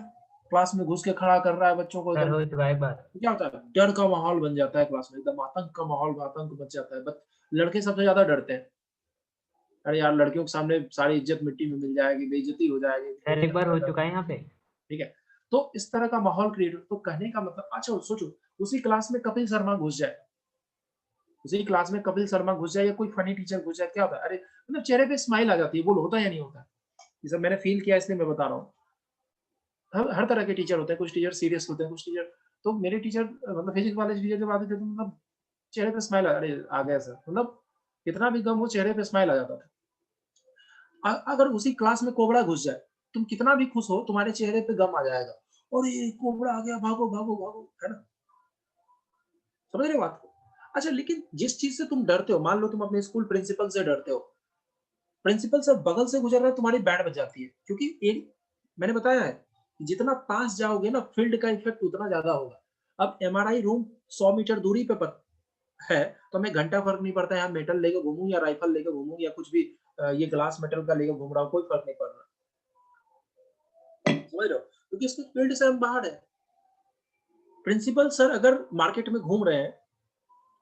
class में घुस के खड़ा कर रहा है बच्चों को सर एकदम, हो चुका है एक बार। क्या होता है, डर का माहौल बन जाता है क्लास में, एकदम आतंक का माहौल, आतंक बच जाता है, बट लड़के सबसे ज्यादा डरते हैं। अरे यार लड़कियों के सामने सारी इज्जत मिट्टी में मिल जाएगी, बेइज्जती हो जाएगी। सर एक बार हो चुका है यहाँ पे। ठीक है, तो इस तरह का माहौल क्रिएट, तो कहने का मतलब, अच्छा सोचो उसी क्लास में कपिल शर्मा घुस जाए, उसी क्लास में कपिल शर्मा घुस जाए या कोई फनी टीचर घुस जाए, क्या होता है? अरे मतलब चेहरे पे स्माइल आ जाती है, बोलो होता है या नहीं होता? ये सब मैंने फील किया इसलिए मैं बता रहा हूँ। हर तरह के टीचर होते हैं, कुछ टीचर सीरियस होते हैं, कुछ टीचर, तो मेरे टीचर मतलब फिजिक्स वाले टीचर जब आते थे तो मतलब चेहरे पे स्माइल, अरे आ गया सर, मतलब कितना भी गम हो चेहरे पे स्माइल आ जाता था। अगर उसी क्लास में कोबरा घुस जाए, तुम कितना भी खुश हो, तुम्हारे चेहरे पे गम आ जाएगा, और ये कोबरा आ गया, भागो भागो भागो, है ना? समझ रहे हो बात को? अच्छा, लेकिन जिस चीज से तुम डरते हो, मान लो तुम अपने स्कूल प्रिंसिपल से डरते हो, प्रिंसिपल सर बगल से गुजर रहा है, तुम्हारी बैंड बज जाती है, क्योंकि एक मैंने बताया है कि जितना पास जाओगे ना, फील्ड का इफेक्ट उतना ज्यादा होगा। अब एमआरआई रूम 100 मीटर दूरी पे है, तो हमें घंटा फर्क नहीं पड़ता, यहाँ मेटल लेके घूमूं या राइफल लेके घूमूं या कुछ भी, ये ग्लास मेटल का लेके घूम रहा हूँ, कोई फर्क नहीं पड़ रहा। समझ रहे हो? क्योंकि इसके फील्ड से हम बाहर है। प्रिंसिपल सर अगर मार्केट में घूम रहे हैं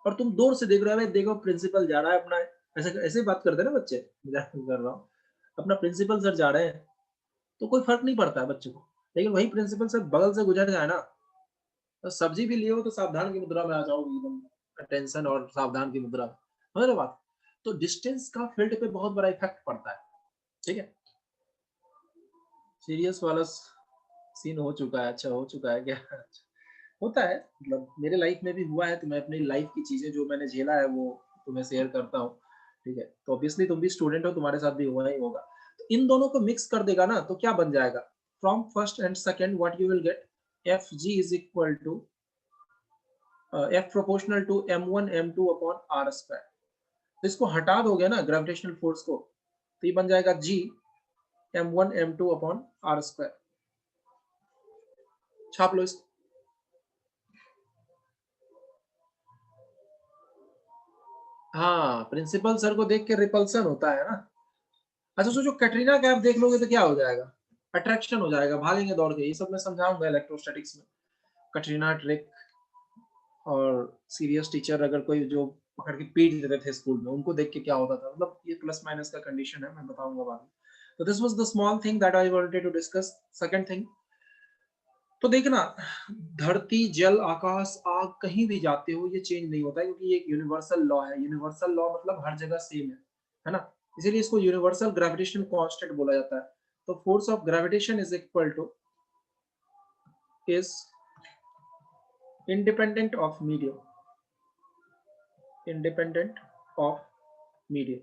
और तुम दूर से देख रहे हो, देखो प्रिंसिपल जा रहा है अपना, ऐसे ऐसे बात करते हैं ना बच्चे, मजाक कर रहा हूँ, अपना प्रिंसिपल सर जा रहे हैं तो कोई फर्क नहीं पड़ता है बच्चे को। लेकिन वही प्रिंसिपल सर बगल से गुजर जाए ना, तो सब्जी भी लिए हो तो सावधान की मुद्रा में आ जाओगे, एकदम टेंशन और सावधान की मुद्रा में। समझ रहे हो बात? तो डिस्टेंस का फील्ड पे बहुत बड़ा इफेक्ट पड़ता है। ठीक है, सीरियस वाला सीन हो चुका है? अच्छा हो चुका है क्या? होता है, मतलब मेरे लाइफ में भी हुआ है, तो मैं अपनी लाइफ की चीजें जो मैंने झेला है वो तुम्हें शेयर करता हूँ। ठीक है, तो ऑब्वियसली तुम भी स्टूडेंट हो, तुम्हारे साथ भी हुआ ही होगा। तो इन दोनों को मिक्स कर देगा ना, तो क्या बन जाएगा? From first and second what you will get, F G is equal to F proportional to m1 m2 upon r square. तो इसको हटा दोगे ना ग्रेविटेशनल फोर्स को, तो ये बन जाएगा g m1 m2 upon r square. छाप लो इसको। हाँ, प्रिंसिपल सर को देख के रिपल्सन होता है ना। अच्छा सोचो कैटरीना कैफ देख लोगे तो क्या हो जाएगा? अट्रैक्शन हो जाएगा, भागेंगे दौड़ के। ये सब मैं समझाऊंगा इलेक्ट्रोस्टैटिक्स में। कैटरीना ट्रिक और सीरियस टीचर अगर कोई जो पकड़ के पीट देते थे स्कूल में, उनको देख के क्या होता था, मतलब ये प्लस माइनस का कंडीशन है, मैं बताऊंगा बाद में। तो this was the small thing that I wanted to discuss. Second thing, तो देखना, धरती जल आकाश आग कहीं भी जाते हो ये चेंज नहीं होता है, क्योंकि ये एक यूनिवर्सल लॉ है। यूनिवर्सल लॉ मतलब हर जगह सेम है ना? इसीलिए इसको यूनिवर्सल ग्रेविटेशन कांस्टेंट बोला जाता है। तो force of gravitation is equal to is independent of medium, independent of medium.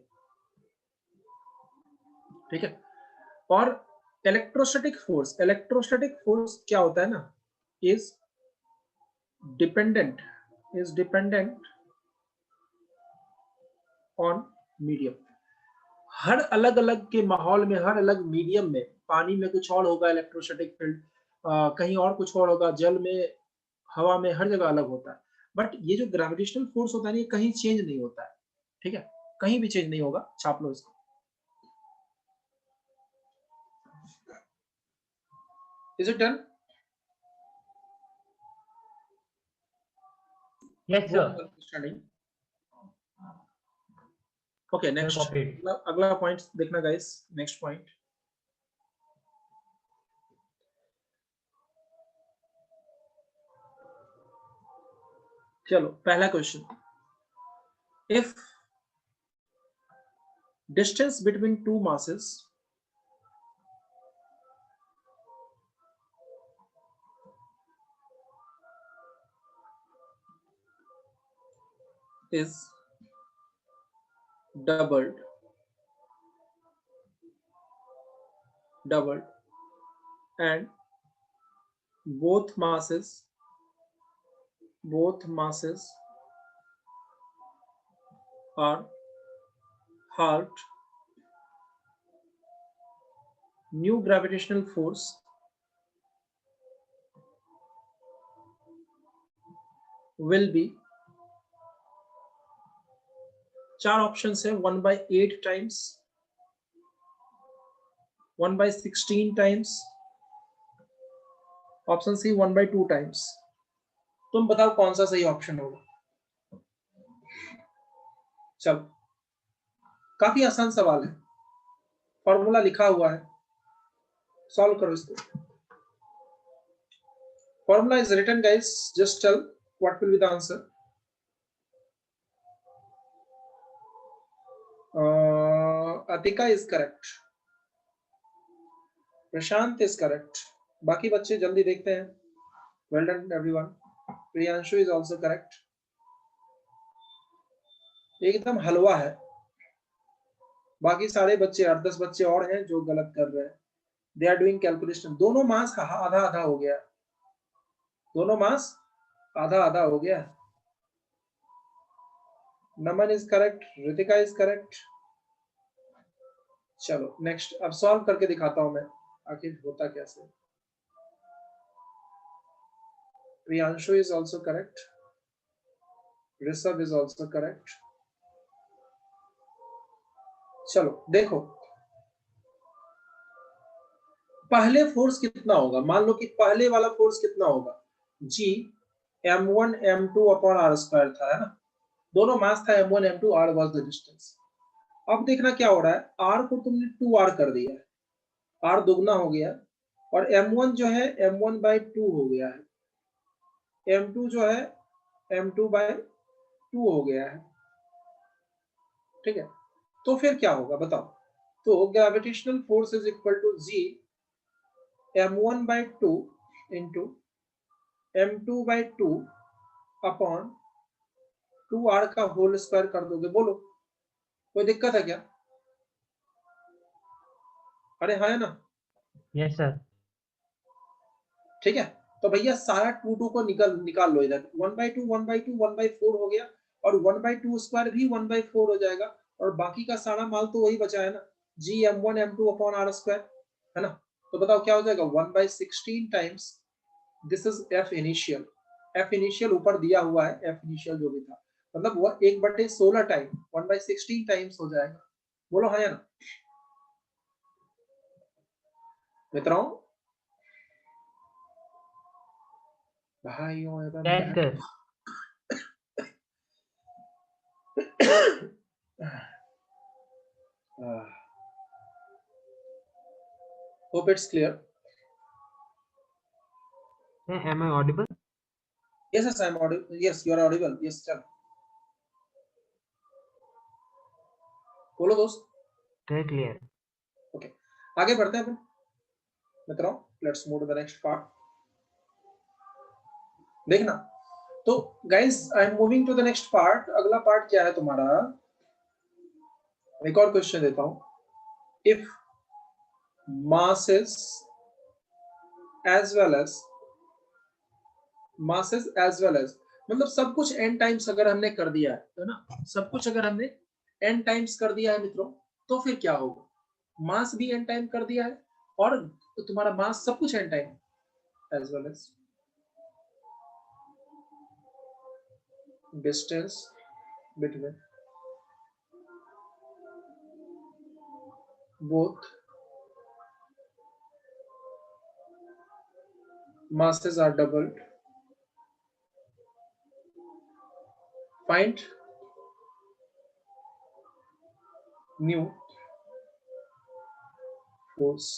ठीक है, और इलेक्ट्रोस्टैटिक फोर्स क्या होता है ना, is dependent, dependent on medium. हर अलग अलग के माहौल में, हर अलग मीडियम में, पानी में कुछ और होगा इलेक्ट्रोस्टैटिक फील्ड, कहीं और कुछ और होगा, जल में, हवा में, हर जगह अलग होता है। बट ये जो ग्रेविटेशनल फोर्स होता है ना, ये कहीं चेंज नहीं होता है। ठीक है, कहीं भी चेंज नहीं होगा। छाप लो इसको। Is it done? यस वो sir. Understanding. Okay, sir next, copied. अगला पॉइंट देखना गाइस। नेक्स्ट पॉइंट, चलो पहला question. If distance between two masses is doubled and both masses are halved, new gravitational force will be, चार option है, 1/8 times, 1/16 times, option C 1/2 times. तुम बताओ कौन सा सही ऑप्शन होगा? चलो काफी आसान सवाल है, फॉर्मूला लिखा हुआ है, सॉल्व करो इसको। Formula is written guys, just tell what will be the answer. Atika is correct, Prashant is correct, बाकी बच्चे जल्दी देखते हैं। Well done everyone. Priyanshu is also correct. एकदम हलवा है, बाकी सारे बच्चे 8-10 बच्चे और हैं जो गलत कर रहे हैं। They are doing calculation. दोनों मास आधा आधा हो गया, दोनों मास आधा आधा हो गया। Naman is correct, Ritika is correct. चलो नेक्स्ट, अब सॉल्व करके दिखाता हूं मैं आखिर होता कैसे। Priyanshu is also correct, Rishabh is also correct. चलो देखो, पहले फोर्स कितना होगा, मान लो कि पहले वाला फोर्स कितना होगा, G m1 m2 upon r square था, है ना, दोनों मास था m1 m2, r was the distance. अब देखना क्या हो रहा है, r को तुमने 2r कर दिया है, r दुगना हो गया, और m1 जो है m1 by 2 हो गया है, m2 जो है m2 by 2 हो गया है, ठीक है। तो फिर क्या होगा बताओ, तो gravitational force is equal to G m1 by 2 into m2 by 2 upon 2r का होल स्क्वायर कर दोगे। बोलो कोई दिक्कत है क्या? अरे हाँ है ना? Yes sir. ठीक है, तो भैया सारा 2 को निकाल लो इधर, 1/2 1/2 1/4 हो गया, और 1/2 स्क्वायर भी 1/4 हो जाएगा, और बाकी का सारा माल तो वही बचा है ना, G m1 m2 upon r square, है ना। तो बताओ क्या हो जाएगा, 1/16 times this is f initial. f initial ऊपर दिया हुआ है, f इनिशियल जो भी था, मतलब वो 1/16 टाइम 1/16 टाइम्स हो जाएगा। बोलो हाँ या ना मित्रों, भाइयों एवं yes sir. hope it's clear. Am I audible? Yes, yes, I'm audible. Yes, you are audible. Yes, चल बोलो दोस्त। क्लियर। ओके, आगे बढ़ते हैं अपन मित्रों, let's move to the next part. देखना, तो guys I am moving to the next part. अगला पार्ट क्या है तुम्हारा, एक और क्वेश्चन देता हूं। If masses as well as मतलब सब कुछ n टाइम्स अगर हमने कर दिया है ना, सब कुछ अगर हमने n टाइम्स कर दिया है मित्रों, तो फिर क्या होगा, मास भी n टाइम कर दिया है, और तुम्हारा मास सब कुछ n time as well as distance between both masses are doubled. Find new force.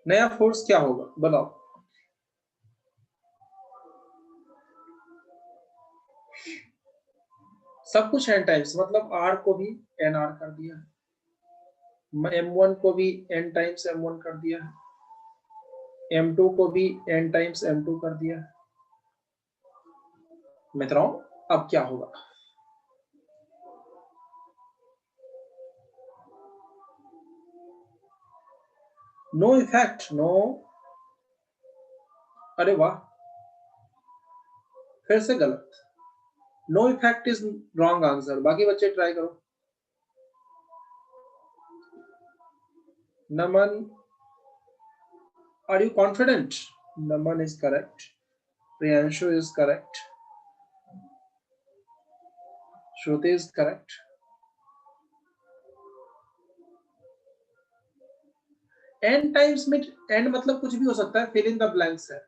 नया फोर्स क्या होगा बताओ। सब कुछ n टाइम्स, मतलब r को भी nr कर दिया है, m1 को भी n टाइम्स m1 कर दिया है, m2 को भी n टाइम्स m2 कर दिया है। मित्रों अब क्या होगा, नो इफेक्ट, नो, अरे वाह, फिर से गलत, no effect is wrong answer. बाकी बच्चे ट्राई करो। Naman, are you confident? Naman is correct, Priyanshu is correct, Shruti is correct. n times में n मतलब कुछ भी हो सकता है, फिल इन द ब्लैंक्स है।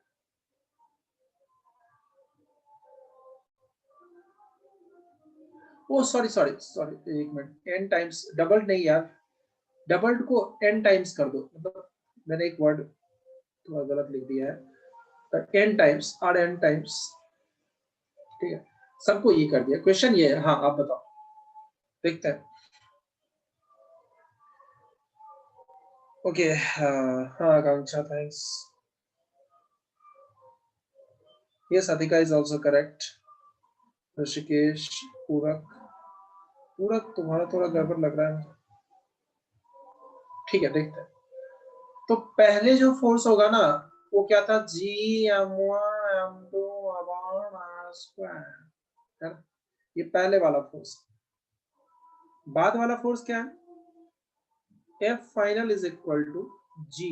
ओ सॉरी सॉरी सॉरी, एक मिनट, n टाइम्स डबल्ड नहीं यार, डबल्ड को n टाइम्स कर दो, मतलब मैंने एक वर्ड थोड़ा गलत लिख दिया है, n टाइम्स और n टाइम्स, ठीक है, सबको ये कर दिया। क्वेश्चन ये है, हाँ आप बताओ, देखते हैं। ओके, हाँ Akanksha, thanks. Yes, Atika is also correct. Rishikesh, Purak, Purak तुम्हारा थोड़ा गड़बड़ लग रहा है मुझे। ठीक है, देखते हैं। तो पहले जो फोर्स होगा ना, वो क्या था, G m1 m2 upon r square, ये पहले वाला फोर्स। बाद वाला फोर्स क्या है, F final is equal to G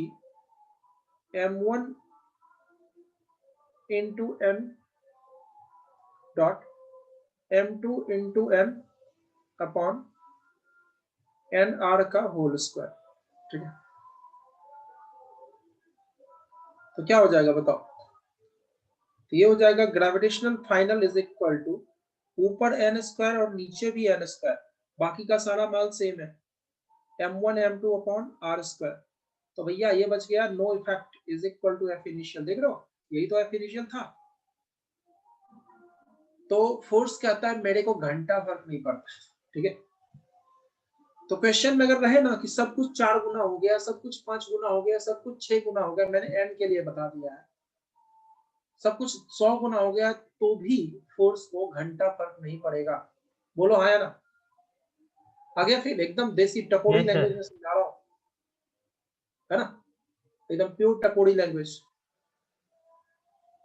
m1 into m dot m2 into m upon n r का होल स्क्वायर, ठीक है। तो क्या हो जाएगा बताओ, तो ये हो जाएगा gravitational final is equal to ऊपर n स्क्वायर और नीचे भी n स्क्वायर, बाकी का सारा मान सेम है, m1 m2 upon r square. तो भैया ये बच गया, no effect is equal to F initial, देख रहे हो, यही तो एफ इनिशियल था। तो फोर्स कहता है मेरे को घंटा फर्क नहीं पड़ता, ठीक है। तो क्वेश्चन में अगर रहे ना कि सब कुछ 4 गुना हो गया, सब कुछ 5 गुना हो गया, सब कुछ 6 गुना हो गया, मैंने n के लिए बता दिया है, सब कुछ 100 गुना हो गया, तो भी फोर्स को घंटा फर्क नहीं पड़ेगा। बोलो हाँ या ना। आगे फिर एकदम देसी टकोरी यस लैंग्वेज सर। में समझा रहा हूँ, है ना, एकदम प्योर टकोरी लैंग्वेज।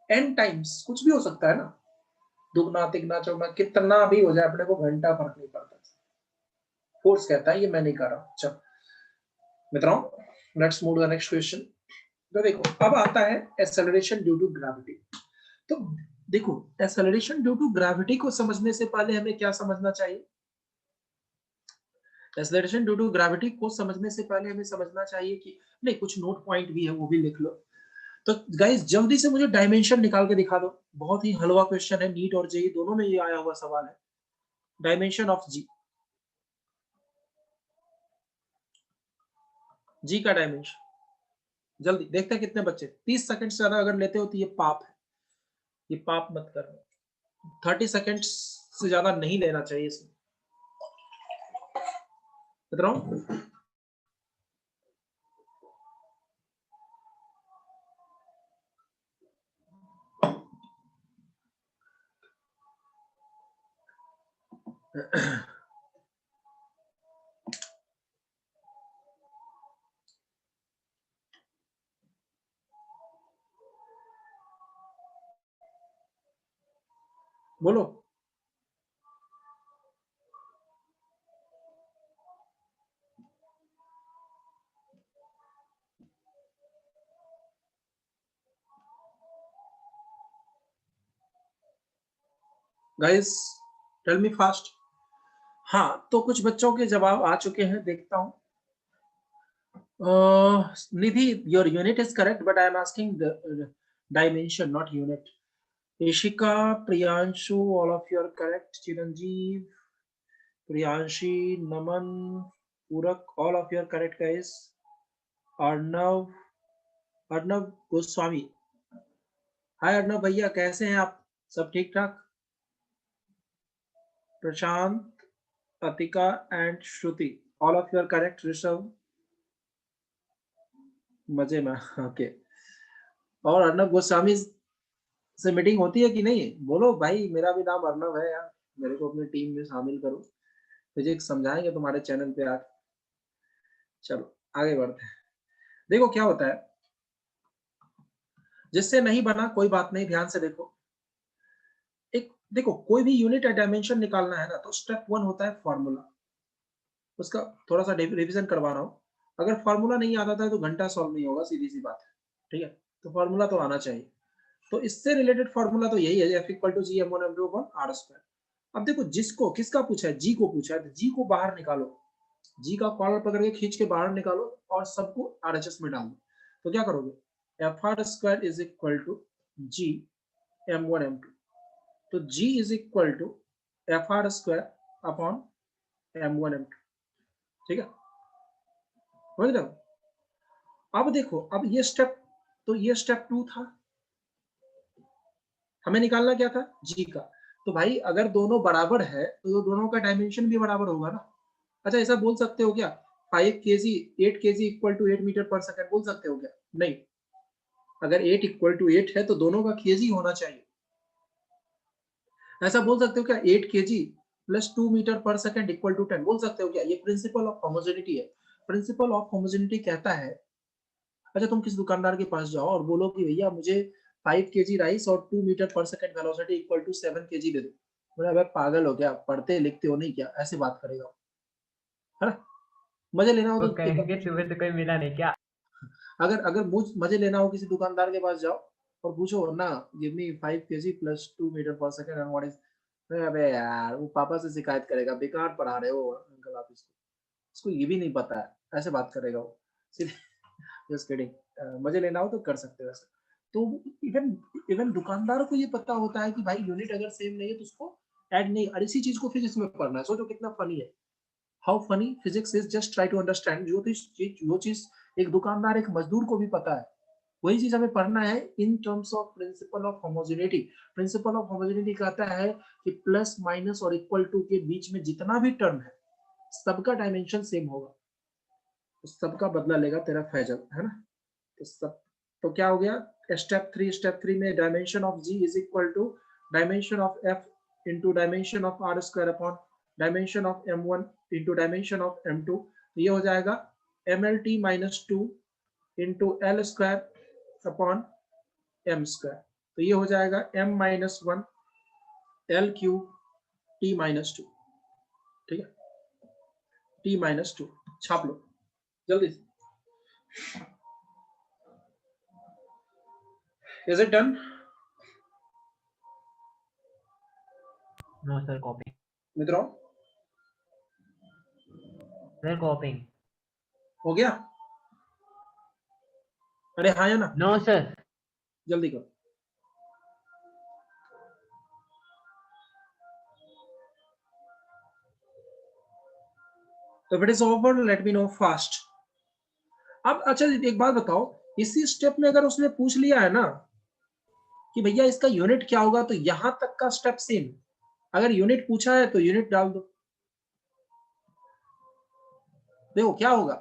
n टाइम्स कुछ भी हो सकता है ना, दुगना तिगना चौगना कितना भी हो जाए, अपने को घंटा फर्क नहीं पड़ता। फोर्स कहता है ये मैं नहीं कर रहा हूं। चल मित्रों, let's move to the next question. तो देखो अब आता है एक्सेलरेशन ड्यू टू ग्रेविटी। तो देखो, एक्सेलरेशन ड्यू टू ग्रेविटी को समझने से पहले हमें क्या समझना चाहिए, एक्सेलरेशन ड्यू टू ग्रेविटी को समझने से पहले हमें समझना चाहिए कि नहीं, कुछ नोट पॉइंट भी है, वो भी लिख लो। तो गाइस जल्दी से मुझे डायमेंशन निकाल के दिखा दो, बहुत ही हलवा क्वेश्चन है, नीट और जेई दोनों में ये आया हुआ सवाल है। डायमेंशन ऑफ जी, जी का डायमेंशन, जल्दी देखते हैं कितने बच्चे, 30 सेकंड से ज्यादा अगर लेते हो तो ये पाप है, ये पाप मत करो। 30 सेकंड से ज्यादा नहीं लेना चाहिए इसमें, बता रहा हूँ। बोलो, गाइस टेल मी फास्ट। हाँ, तो कुछ बच्चों के जवाब आ चुके हैं, देखता हूँ। Nidhi, your unit is correct, but I am asking the dimension not unit. Rishika, Priyanshu, all of you are correct. Chiranjeev, Priyanshi, Naman, Purak, all of you are correct guys. Arnav, Arnav Goswami, hi Arnav भैया, कैसे हैं आप, सब ठीक ठाक। Prashant, Atika and Shruti, all of you are correct. Rishabh, मजे में, ओके। और अर्णव गोस्वामी से मीटिंग होती है कि नहीं, बोलो भाई, मेरा भी नाम अर्णव है यार, मेरे को अपनी टीम में शामिल करो, फिजिक्स समझाएंगे तुम्हारे चैनल पे आज। चलो आगे बढ़ते हैं। देखो क्या होता है, जिससे नहीं बना कोई बात नहीं, ध्यान से देखो। एक देखो, कोई भी यूनिट या डायमेंशन निकालना है ना, तो स्टेप 1 होता है फॉर्मूला, उसका थोड़ा सा रिवीजन करवा रहा हूँ। अगर फॉर्मूला नहीं आता था तो घंटा सॉल्व नहीं होगा, सीधी सी बात है, ठीक है। तो फॉर्मूला तो आना चाहिए। तो इससे रिलेटेड फॉर्मूला तो यही है, F equal to G m1 m2 upon r square. अब देखो, जिसको किसका पूछा है, जी को पूछा है, तो जी को बाहर निकालो, जी का कॉलर पकड़ के खींच के बाहर निकालो और सबको आरएचएस में डाल दो। तो क्या करोगे, F R square is equal to G m1 m2। तो G is equal to F R square upon m1 m2, ठीक है, समझ रहे हो? अब देखो, अब ये स्टेप, तो ये स्टेप 2 था, हमें निकालना क्या था, g का। तो भाई अगर दोनों बराबर है तो दोनों का डायमेंशन भी बराबर होगा ना। अच्छा ऐसा बोल सकते हो क्या 5 kg 8 kg equal to 8 metre पर सेकंड, बोल सकते हो क्या? नहीं, अगर 8 इक्वल टू 8 है तो दोनों का kg होना चाहिए। ऐसा बोल सकते हो क्या 8 kg प्लस 2 मीटर पर सेकंड इक्वल टू 10, बोल सकते हो क्या? ये प्रिंसिपल ऑफ होमोजेनिटी है। प्रिंसिपल ऑफ होमोजेनिटी कहता है, अच्छा तुम किस दुकानदार के पास जाओ और बोलो कि भैया मुझे 5 kg राइस और 2 मीटर पर second velocity equal to 7 kg दे दो, बोले अबे पागल हो क्या, पढ़ते लिखते हो नहीं क्या, ऐसे बात करेगा, है ना? मजे लेना हो वो तो एक बार कहेंगे पूछ लो। तुम्हें तो कोई मिला नहीं क्या? अगर अगर मजे लेना हो किसी दुकानदार के पास जाओ और पूछो ना, give me 5 kg plus 2 metre पर सेकंड एंड व्हाट इज, अबे यार वो पापा से शिकायत करेगा, बेकार पढ़ा रहे हो अंकल आप इसको ये भी नहीं पता है, ऐसे बात करेगा वो। जस्ट किडिंग, मजे लेना हो तो कर सकते हो ऐसा। तो इवन इवन दुकानदार को ये पता होता है कि भाई यूनिट अगर सेम नहीं है तो उसको ऐड नहीं, और इसी चीज को फिजिक्स में पढ़ना है। सोचो कितना फनी है, how funny physics is, just try to understand. जो चीज एक दुकानदार एक मजदूर को भी पता है, वही चीज हमें पढ़ना है in terms of principle of homogeneity. Principle of homogeneity कहता है कि प्लस माइनस और इक्वल टू के बीच में जितना भी टर्म है सबका डायमेंशन सेम होगा, तो सबका बदला लेगा तेरा फैजल, है ना? तो सब, तो क्या हो गया स्टेप 3 में dimension of G is equal to dimension of F into dimension of r square upon dimension of m1 into dimension of m2। तो ये हो जाएगा mlt minus 2 into L square upon m square. तो ये हो जाएगा m minus 1 L cube t minus 2, ठीक है, t माइनस 2 छाप लो जल्दी से। Is it done no sir, copying. मित्रों? Sir copying. हो गया? अरे हाँ या ना, नो सर। जल्दी करो। If it is over, let me know fast. अब अच्छा एक बात बताओ, इसी स्टेप में अगर उसने पूछ लिया है ना कि भैया इसका यूनिट क्या होगा, तो यहां तक का स्टेप सेम, अगर यूनिट पूछा है तो यूनिट डाल दो। देखो क्या होगा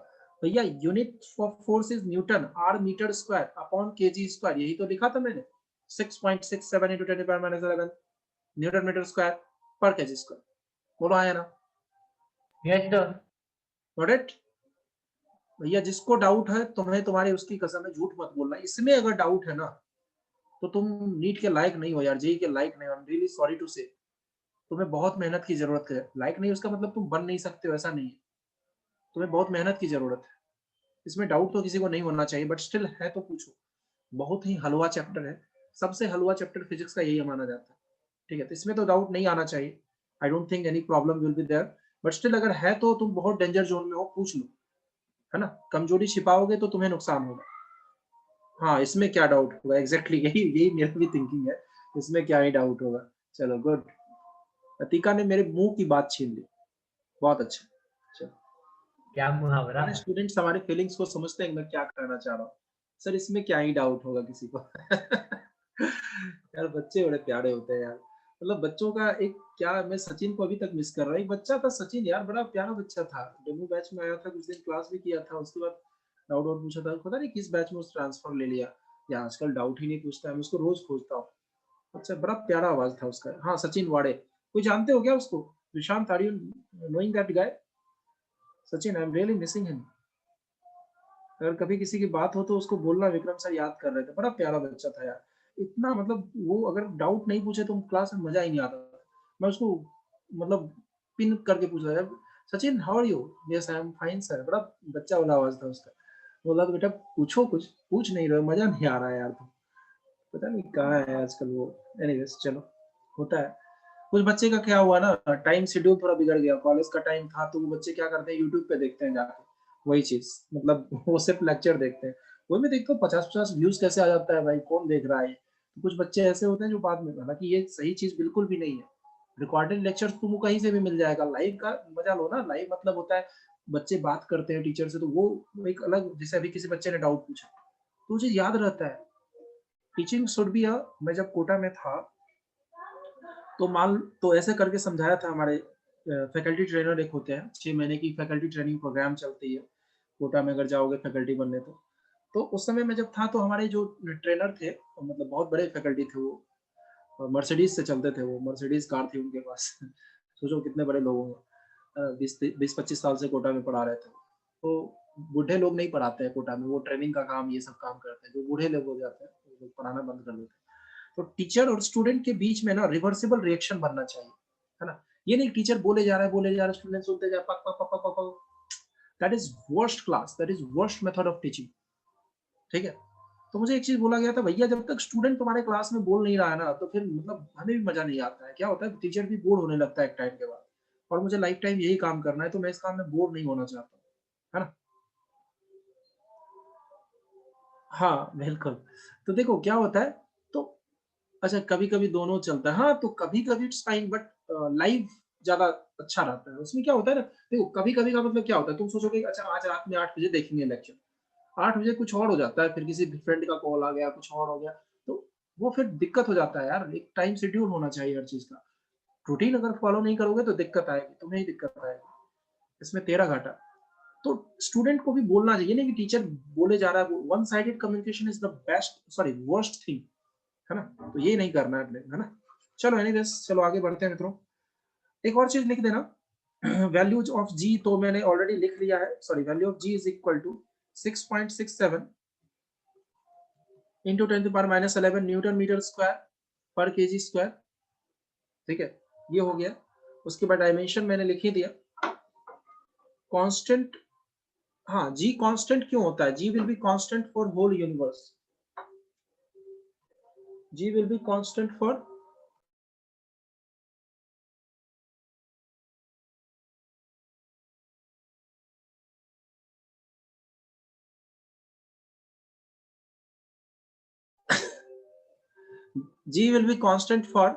भैया, unit of force is newton, r metre square upon kg square, यही तो लिखा था मैंने, 6.67 into 10⁻11 न्यूटन मीटर स्क्वायर पर केजी स्क्वायर। बोलो आया ना? Yes sir. Got it? भैया जिसको डाउट है, तुम्हें तुम्हारी उसकी कसम है, झूठ मत बोलना। इसमें अगर डाउट है ना तो तुम नीट के लायक नहीं हो यार, जेई के लायक नहीं हो। I am really sorry to say, तुम्हें बहुत मेहनत की जरूरत है। लायक नहीं उसका मतलब तुम बन नहीं सकते हो, ऐसा नहीं है, तुम्हें बहुत मेहनत की जरूरत है। इसमें डाउट तो किसी को नहीं होना चाहिए, बट स्टिल है तो पूछो। बहुत ही हलवा चैप्टर है, सबसे हलवा चैप्टर फिजिक्स का यही माना जाता है, ठीक है? तो इसमें तो डाउट नहीं आना चाहिए। I don't think any problem will be there, but still अगर है तो तुम बहुत डेंजर जोन में हो, पूछ लो, है ना? कमजोरी छिपाओगे तो तुम्हें नुकसान होगा। हाँ, इसमें क्या डाउट होगा, एग्जैक्टली यही यही मेरा भी थिंकिंग है, इसमें क्या ही डाउट होगा। चलो गुड, अतिका ने मेरे मुंह की बात छीन ली, बहुत अच्छा। चलो, क्या मुहावरा। हमारे स्टूडेंट्स हमारे फीलिंग्स को समझते हैं, मैं क्या कहना चाह रहा हूँ। सर इसमें क्या ही डाउट होगा किसी को। यार बच्चे बड़े प्यारे होते हैं यार, मतलब बच्चों का एक क्या, मैं सचिन को अभी तक मिस कर रहा हूँ। एक बच्चा था सचिन यार, बड़ा प्यारा बच्चा था, डेमो बैच में आया था, कुछ दिन क्लास भी किया था, उसके बाद डाउट और पूछा था, पता नहीं किस बैच में उस ट्रांसफर ले लिया, या आजकल डाउट ही नहीं पूछता है, मैं उसको रोज खोजता हूँ। अच्छा बड़ा प्यारा आवाज था उसका। हाँ सचिन वाड़े, कोई जानते हो क्या उसको? Vishant, are you knowing that guy? Sachin, I am really missing him. अगर कभी किसी की बात हो तो उसको बोलना विक्रम सर याद कर रहे थे, बड़ा प्यारा बच्चा था यार। इतना मतलब वो अगर डाउट नहीं पूछे तो क्लास में मजा ही नहीं आता। मैं उसको मतलब पिन करके पूछ रहा था, Sachin how are you? Yes I am fine sir. बड़ा बच्चा वाला आवाज था उसका। बोला तो बेटा पूछो, कुछ पूछ नहीं रहे, मजा नहीं आ रहा है यार। तुम पता नहीं कहाँ है आजकल वो। एनीवेज चलो, होता है। कुछ बच्चे का क्या हुआ ना, टाइम शेड्यूल थोड़ा बिगड़ गया, कॉलेज का टाइम था तो वो बच्चे क्या करते हैं, यूट्यूब पे देखते हैं जाके वही चीज, मतलब वो सिर्फ लेक्चर देखते हैं। वही मैं देखता हूँ 50-50 व्यूज कैसे आ जाता है भाई, कौन देख रहा है? तो कुछ बच्चे ऐसे होते हैं जो बाद में, हालांकि ये सही चीज बिल्कुल भी नहीं है, रिकॉर्डेड लेक्चर तुमको कहीं से भी मिल जाएगा, लाइव का मजा लो ना। लाइव मतलब होता है बच्चे बात करते हैं टीचर से, तो वो एक अलग, जैसे अभी किसी बच्चे ने डाउट पूछा तो मुझे याद रहता है। टीचिंग शुड बी अ, मैं जब कोटा में था तो ऐसे करके समझाया था हमारे फैकल्टी ट्रेनर एक होते हैं, 6 महीने की फैकल्टी ट्रेनिंग प्रोग्राम चलती है कोटा में, अगर जाओगे फैकल्टी बनने तो उस समय मैं जब था तो हमारे जो ट्रेनर थे मतलब बहुत बड़े फैकल्टी थे वो, मर्सिडीज से चलते थे, वो मर्सिडीज कार थी उनके पास सोचो कितने बड़े लोग होंगे, 20-25 साल से कोटा में पढ़ा रहे थे। तो बूढ़े लोग नहीं पढ़ाते हैं कोटा में, वो ट्रेनिंग का काम ये सब काम करते हैं, जो बूढ़े लोग हो जाते हैं वो लोग पढ़ाना बंद कर देते हैं। तो टीचर और स्टूडेंट के बीच में ना रिवर्सिबल रिएक्शन बनना चाहिए, है ना। ये नहीं टीचर बोले जा रहा है स्टूडेंट सुनते जा पक पक पक पक पक, that is worst class, that is worst method of teaching, ठीक है। तो मुझे एक चीज बोला गया था, भैया जब तक स्टूडेंट तुम्हारे क्लास में बोल नहीं रहा है ना तो फिर मतलब हमें भी मजा नहीं आता है। क्या होता है टीचर भी बोर होने लगता है एक टाइम के बाद, और मुझे लाइफ टाइम यही काम करना है तो मैं इस काम में बोर नहीं होना चाहता, है ना। हाँ बिल्कुल। तो देखो क्या होता है, तो अच्छा कभी-कभी दोनों चलता है। हाँ, तो कभी-कभी इट्स फाइन बट लाइव ज़्यादा अच्छा रहता है। उसमें क्या होता है ना, देखो कभी-कभी का मतलब क्या होता है, तुम सोचोगे अच्छा आज रात में 8 बजे देखेंगे लेक्चर, 8 बजे कुछ और हो जाता है, फिर किसी फ्रेंड का कॉल आ गया, कुछ और हो गया, तो वो फिर दिक्कत हो जाता है यार। एक टाइम शेड्यूल होना चाहिए हर चीज़ का। रूटीन अगर फॉलो नहीं करोगे तो दिक्कत आएगी, तुम्हें ही दिक्कत आएगी। इसमें तेरा घाटा। तो स्टूडेंट को भी बोलना चाहिए ना कि टीचर बोले जा रहा है, one sided communication is the best sorry worst thing, है ना? तो ये नहीं करना है ना? चलो एनीवेज़ चलो आगे बढ़ते हैं मित्रों। एक और चीज़ लिख देना, वैल्यूज ऑफ जी तो मैंने ऑलरेडी लिख लिया है, sorry value of G is equal to 6.67 into 10⁻11 newton metre square पर केजी स्क्वायर, ठीक है, ये हो गया। उसके बाद डायमेंशन मैंने लिख ही दिया। कांस्टेंट, हाँ जी कांस्टेंट क्यों होता है, G will be constant for whole universe, G will be constant for G will be constant for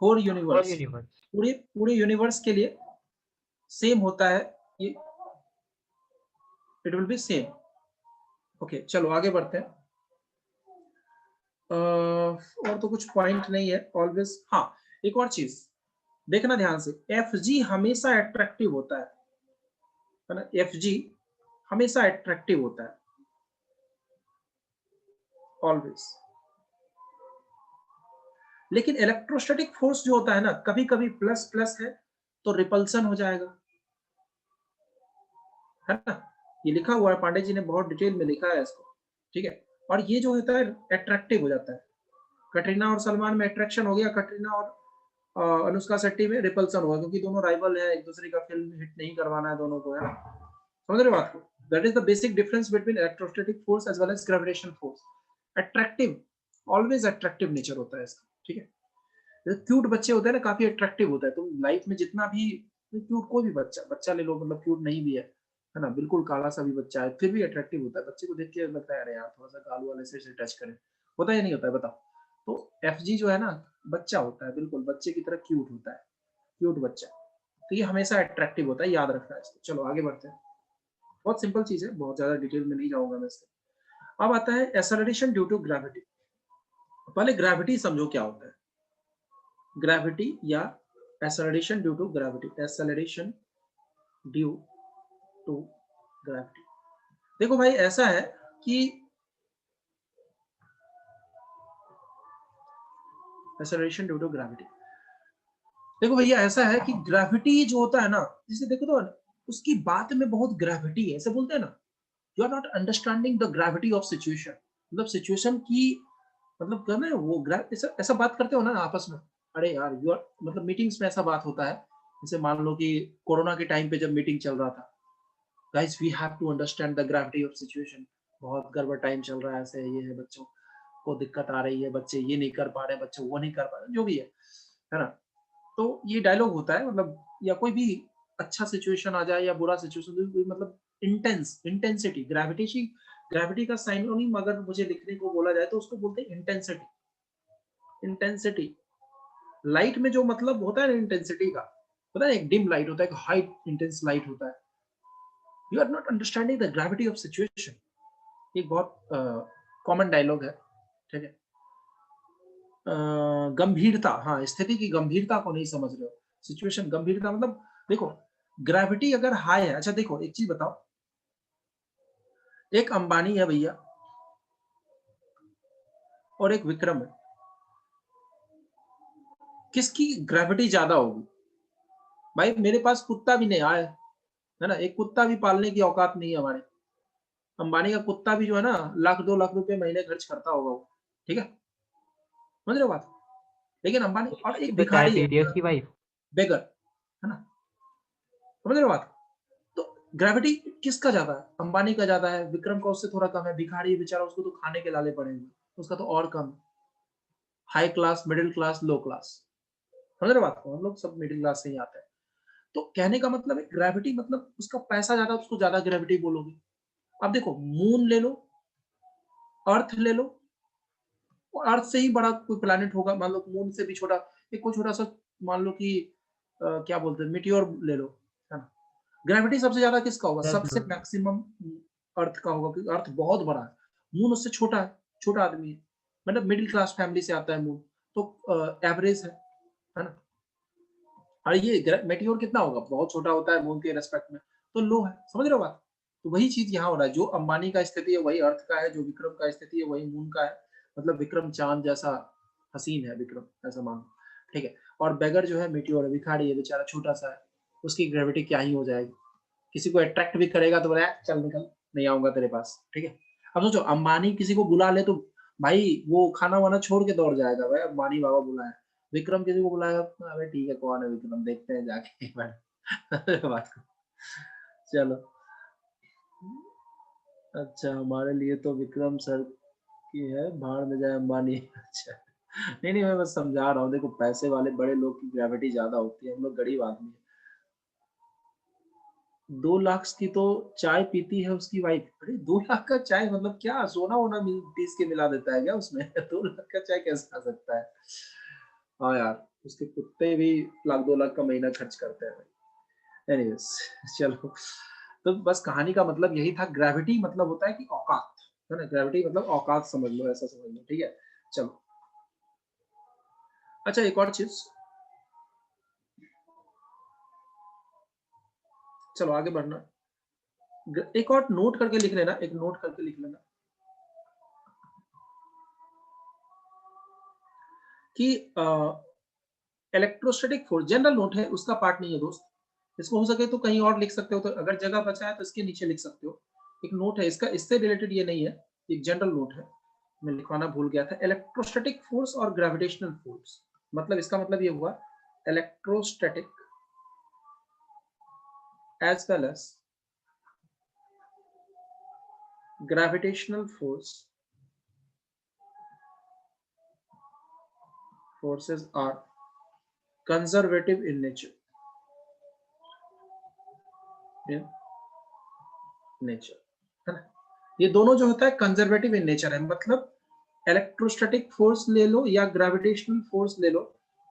whole और यूनिवर्स, यूनिवर्स। पूरे पूरे यूनिवर्स के लिए सेम होता है ये, it will be same. Okay चलो आगे बढ़ते हैं। और तो कुछ पॉइंट नहीं है ऑलवेज। हाँ एक और चीज देखना ध्यान से, एफ जी हमेशा अट्रैक्टिव होता है ना, एफ जी हमेशा अट्रैक्टिव होता है ऑलवेज। लेकिन इलेक्ट्रोस्टैटिक फोर्स जो होता है ना, कभी कभी प्लस प्लस है तो रिपल्सन हो जाएगा, है ना। ये लिखा हुआ है, पांडे जी ने बहुत डिटेल में लिखा है इसको, ठीक है। और ये जो होता है अट्रैक्टिव हो जाता है। कटरीना और सलमान में अट्रैक्शन हो गया, कटरीना और अनुष्का शेट्टी में रिपल्सन हुआ, क्योंकि दोनों राइवल है, एक दूसरे का फिल्म हिट नहीं करवाना है दोनों को, है ना। समझ रहे हो बात को? That is the basic difference between electrostatic force as well as gravitation force. Attractive, always attractive nature होता है इसका, ठीक है। क्यूट बच्चे होते हैं ना, काफी अट्रैक्टिव होता है। तुम लाइफ में जितना भी क्यूट, कोई भी बच्चा बच्चा ले लो, मतलब क्यूट नहीं भी है ना, बिल्कुल काला सा भी बच्चा है फिर भी अट्रैक्टिव होता है। बच्चे को देख के लगता है अरे यार थोड़ा सा गाल वाले से टच करें, होता है या नहीं होता है बताओ। तो एफ जी जो है ना, बच्चा होता है, बिल्कुल बच्चे की तरह क्यूट होता है, क्यूट बच्चा। तो ये हमेशा अट्रैक्टिव होता है, याद रखना है इसको। चलो आगे बढ़ते हैं। बहुत सिंपल चीज है, बहुत ज्यादा डिटेल में नहीं जाऊंगा मैं इससे। अब आता है एक्सेलरेशन ड्यू टू ग्रेविटी। पहले ग्रेविटी समझो क्या होता है। ग्रेविटी या acceleration due to gravity, acceleration due to gravity. देखो भाई ऐसा है कि एक्सेलरेशन ड्यू टू ग्रेविटी, देखो भैया ऐसा है कि ग्रेविटी जो होता है ना, जैसे देखो तो उसकी बात में बहुत ग्रेविटी है, ऐसे बोलते हैं ना, you are not understanding the gravity of situation. मतलब सिचुएशन की मतलब करना है वो ऐसा ऐसा बात करते हो ना आपस में, अरे यार यू आर, मतलब मीटिंग्स में ऐसा बात होता है। जैसे मान लो कि कोरोना के टाइम पे जब मीटिंग चल रहा था, guys we have to understand the gravity of situation, बहुत गड़बड़ टाइम चल रहा है, ऐसे ये है, बच्चों को दिक्कत आ रही है, बच्चे ये नहीं कर पा रहे, बच्चे वो नहीं कर पा रहे, जो भी है ना। तो ये डायलॉग होता है, मतलब या कोई भी अच्छा सिचुएशन आ जाए या बुरा सिचुएशन, मतलब इंटेंसिटी, ग्रेविटी का साइनोनिम अगर मुझे लिखने को बोला जाए तो उसको बोलते हैं इंटेंसिटी। इंटेंसिटी लाइट में जो मतलब होता है ना इंटेंसिटी का, पता है एक डिम लाइट होता है, एक हाई इंटेंस लाइट होता है। You are not understanding the gravity of situation. एक बहुत कॉमन डायलॉग है, ठीक है। गंभीरता, हाँ, स्थिति की गंभीरता को नहीं समझ रहे हो। सिचुएशन गंभीरता मतलब देखो, ग्रेविटी अगर हाई है, अच्छा देखो एक चीज बताओ, एक अंबानी है भैया और एक विक्रम है, किसकी ग्रेविटी ज्यादा होगी? भाई मेरे पास कुत्ता भी नहीं आया है ना, एक कुत्ता भी पालने की औकात नहीं है हमारे। अंबानी का कुत्ता भी जो है ना, 1 लाख 2 लाख रुपए महीने खर्च करता होगा वो, ठीक है, समझ रहे हो बात? लेकिन अंबानी और एक तो चाय भिखारी है, पी रही है उसकी वाइफ। बेगर, है ना, समझ रहे हो बात? तो ग्रेविटी किसका ज्यादा है? अंबानी का ज्यादा है, विक्रम का उससे थोड़ा कम है, भिखारी बेचारा, उसको तो खाने के लाले पड़ेंगे, उसका तो और कम। हाई क्लास, मिडिल क्लास, लो क्लास, समझ रहे हो बात को? हम लोग सब मिडिल क्लास से ही आते हैं। तो कहने का मतलब है ग्रेविटी मतलब उसका पैसा ज्यादा, उसको ज्यादा ग्रेविटी बोलोगे। अब देखो मून ले लो, अर्थ ले लो, अर्थ से ही बड़ा कोई प्लैनेट होगा, मान लो मून से भी छोटा, एक कोई छोटा सा, मान लो कि क्या बोलते हैं, मीटियोर ले लो, है ना। ग्रेविटी सबसे ज्यादा किसका होगा? सबसे मैक्सिमम अर्थ का होगा, क्योंकि अर्थ बहुत बड़ा है, मून उससे छोटा है, छोटा आदमी है, मतलब मिडिल क्लास फैमिली से आता है मून, तो एवरेज है ना। और ये मेटियोर कितना होगा? बहुत छोटा होता है मून के रेस्पेक्ट में, तो लो है, समझ रहे हो बात? तो वही चीज यहाँ हो रहा है, जो अंबानी का स्थिति है वही अर्थ का है, जो विक्रम का स्थिति है वही मून का है। मतलब विक्रम चांद जैसा हसीन है विक्रम, ऐसा मानो, ठीक है। और बेगर जो है मीटियोर है, भिखारी है बेचारा, छोटा सा है, उसकी ग्रेविटी क्या ही हो जाएगी। किसी को अट्रैक्ट भी करेगा तो बोला चल निकल, नहीं आऊंगा तेरे पास, ठीक है। अब सोचो अंबानी किसी को बुला ले तो भाई वो खाना वाना छोड़ के दौड़ जाएगा, भाई अंबानी बाबा बुलाया। विक्रम किसी को बुलाया, अरे ठीक है कौन है विक्रम, देखते हैं जाके एक बार बात को। चलो, अच्छा हमारे लिए तो विक्रम सर की है, भाड़ में जाए अंबानी। अच्छा, नहीं नहीं, मैं बस समझा रहा हूँ, देखो पैसे वाले बड़े लोग की ग्रेविटी ज्यादा होती है, हम लोग गरीब आदमी है। 2 लाख की तो चाय पीती है उसकी वाइफ। अरे 2 लाख का चाय मतलब क्या सोना वोना पीस के मिला देता है क्या उसमें? 2 लाख का चाय कैसे आ सकता है? हाँ यार, उसके कुत्ते भी 1 लाख 2 लाख का महीना खर्च करते हैं भाई। एनीवेज, चलो, तो बस कहानी का मतलब यही था, ग्रेविटी मतलब होता है कि औकात, है ना, ग्रेविटी मतलब औकात समझ लो, ऐसा समझ लो, ठीक है। चलो, अच्छा एक और चीज, चलो आगे बढ़ना, एक और नोट करके लिख लेना, एक नोट करके लिख लेना कि इलेक्ट्रोस्टैटिक फोर्स जनरल नोट है, उसका पार्ट नहीं है दोस्त। इसको हो सके तो कहीं और लिख सकते हो, तो अगर जगह बचा है तो इसके नीचे लिख सकते हो। एक नोट है इसका, इससे रिलेटेड ये नहीं है, एक जनरल नोट है, मैं लिखवाना भूल गया था। इलेक्ट्रोस्टैटिक फोर्स और ग्रेविटेशनल फोर्स, मतलब इसका मतलब ये हुआ electrostatic as well as gravitational forces are conservative in nature, in nature, है ना। ये दोनों जो होता है कंजर्वेटिव इन नेचर है, मतलब इलेक्ट्रोस्टैटिक फोर्स ले लो या ग्रेविटेशनल फोर्स ले लो,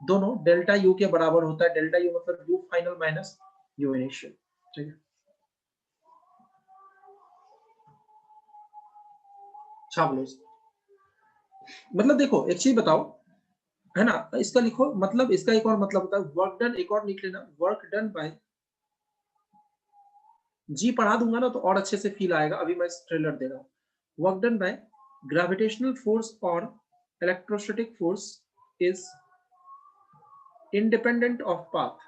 दोनों डेल्टा यू के बराबर होता है। डेल्टा यू मतलब you final minus you initial, ठीक है। छाप लो, मतलब देखो एक चीज बताओ, है ना, इसका लिखो मतलब, इसका एक और मतलब होता है वर्क डन, एक और लिख लेना, वर्क डन बाय, जी पढ़ा दूंगा ना तो और अच्छे से फील आएगा, अभी मैं ट्रेलर दे रहा हूँ। Work done by gravitational force और electrostatic force is independent of path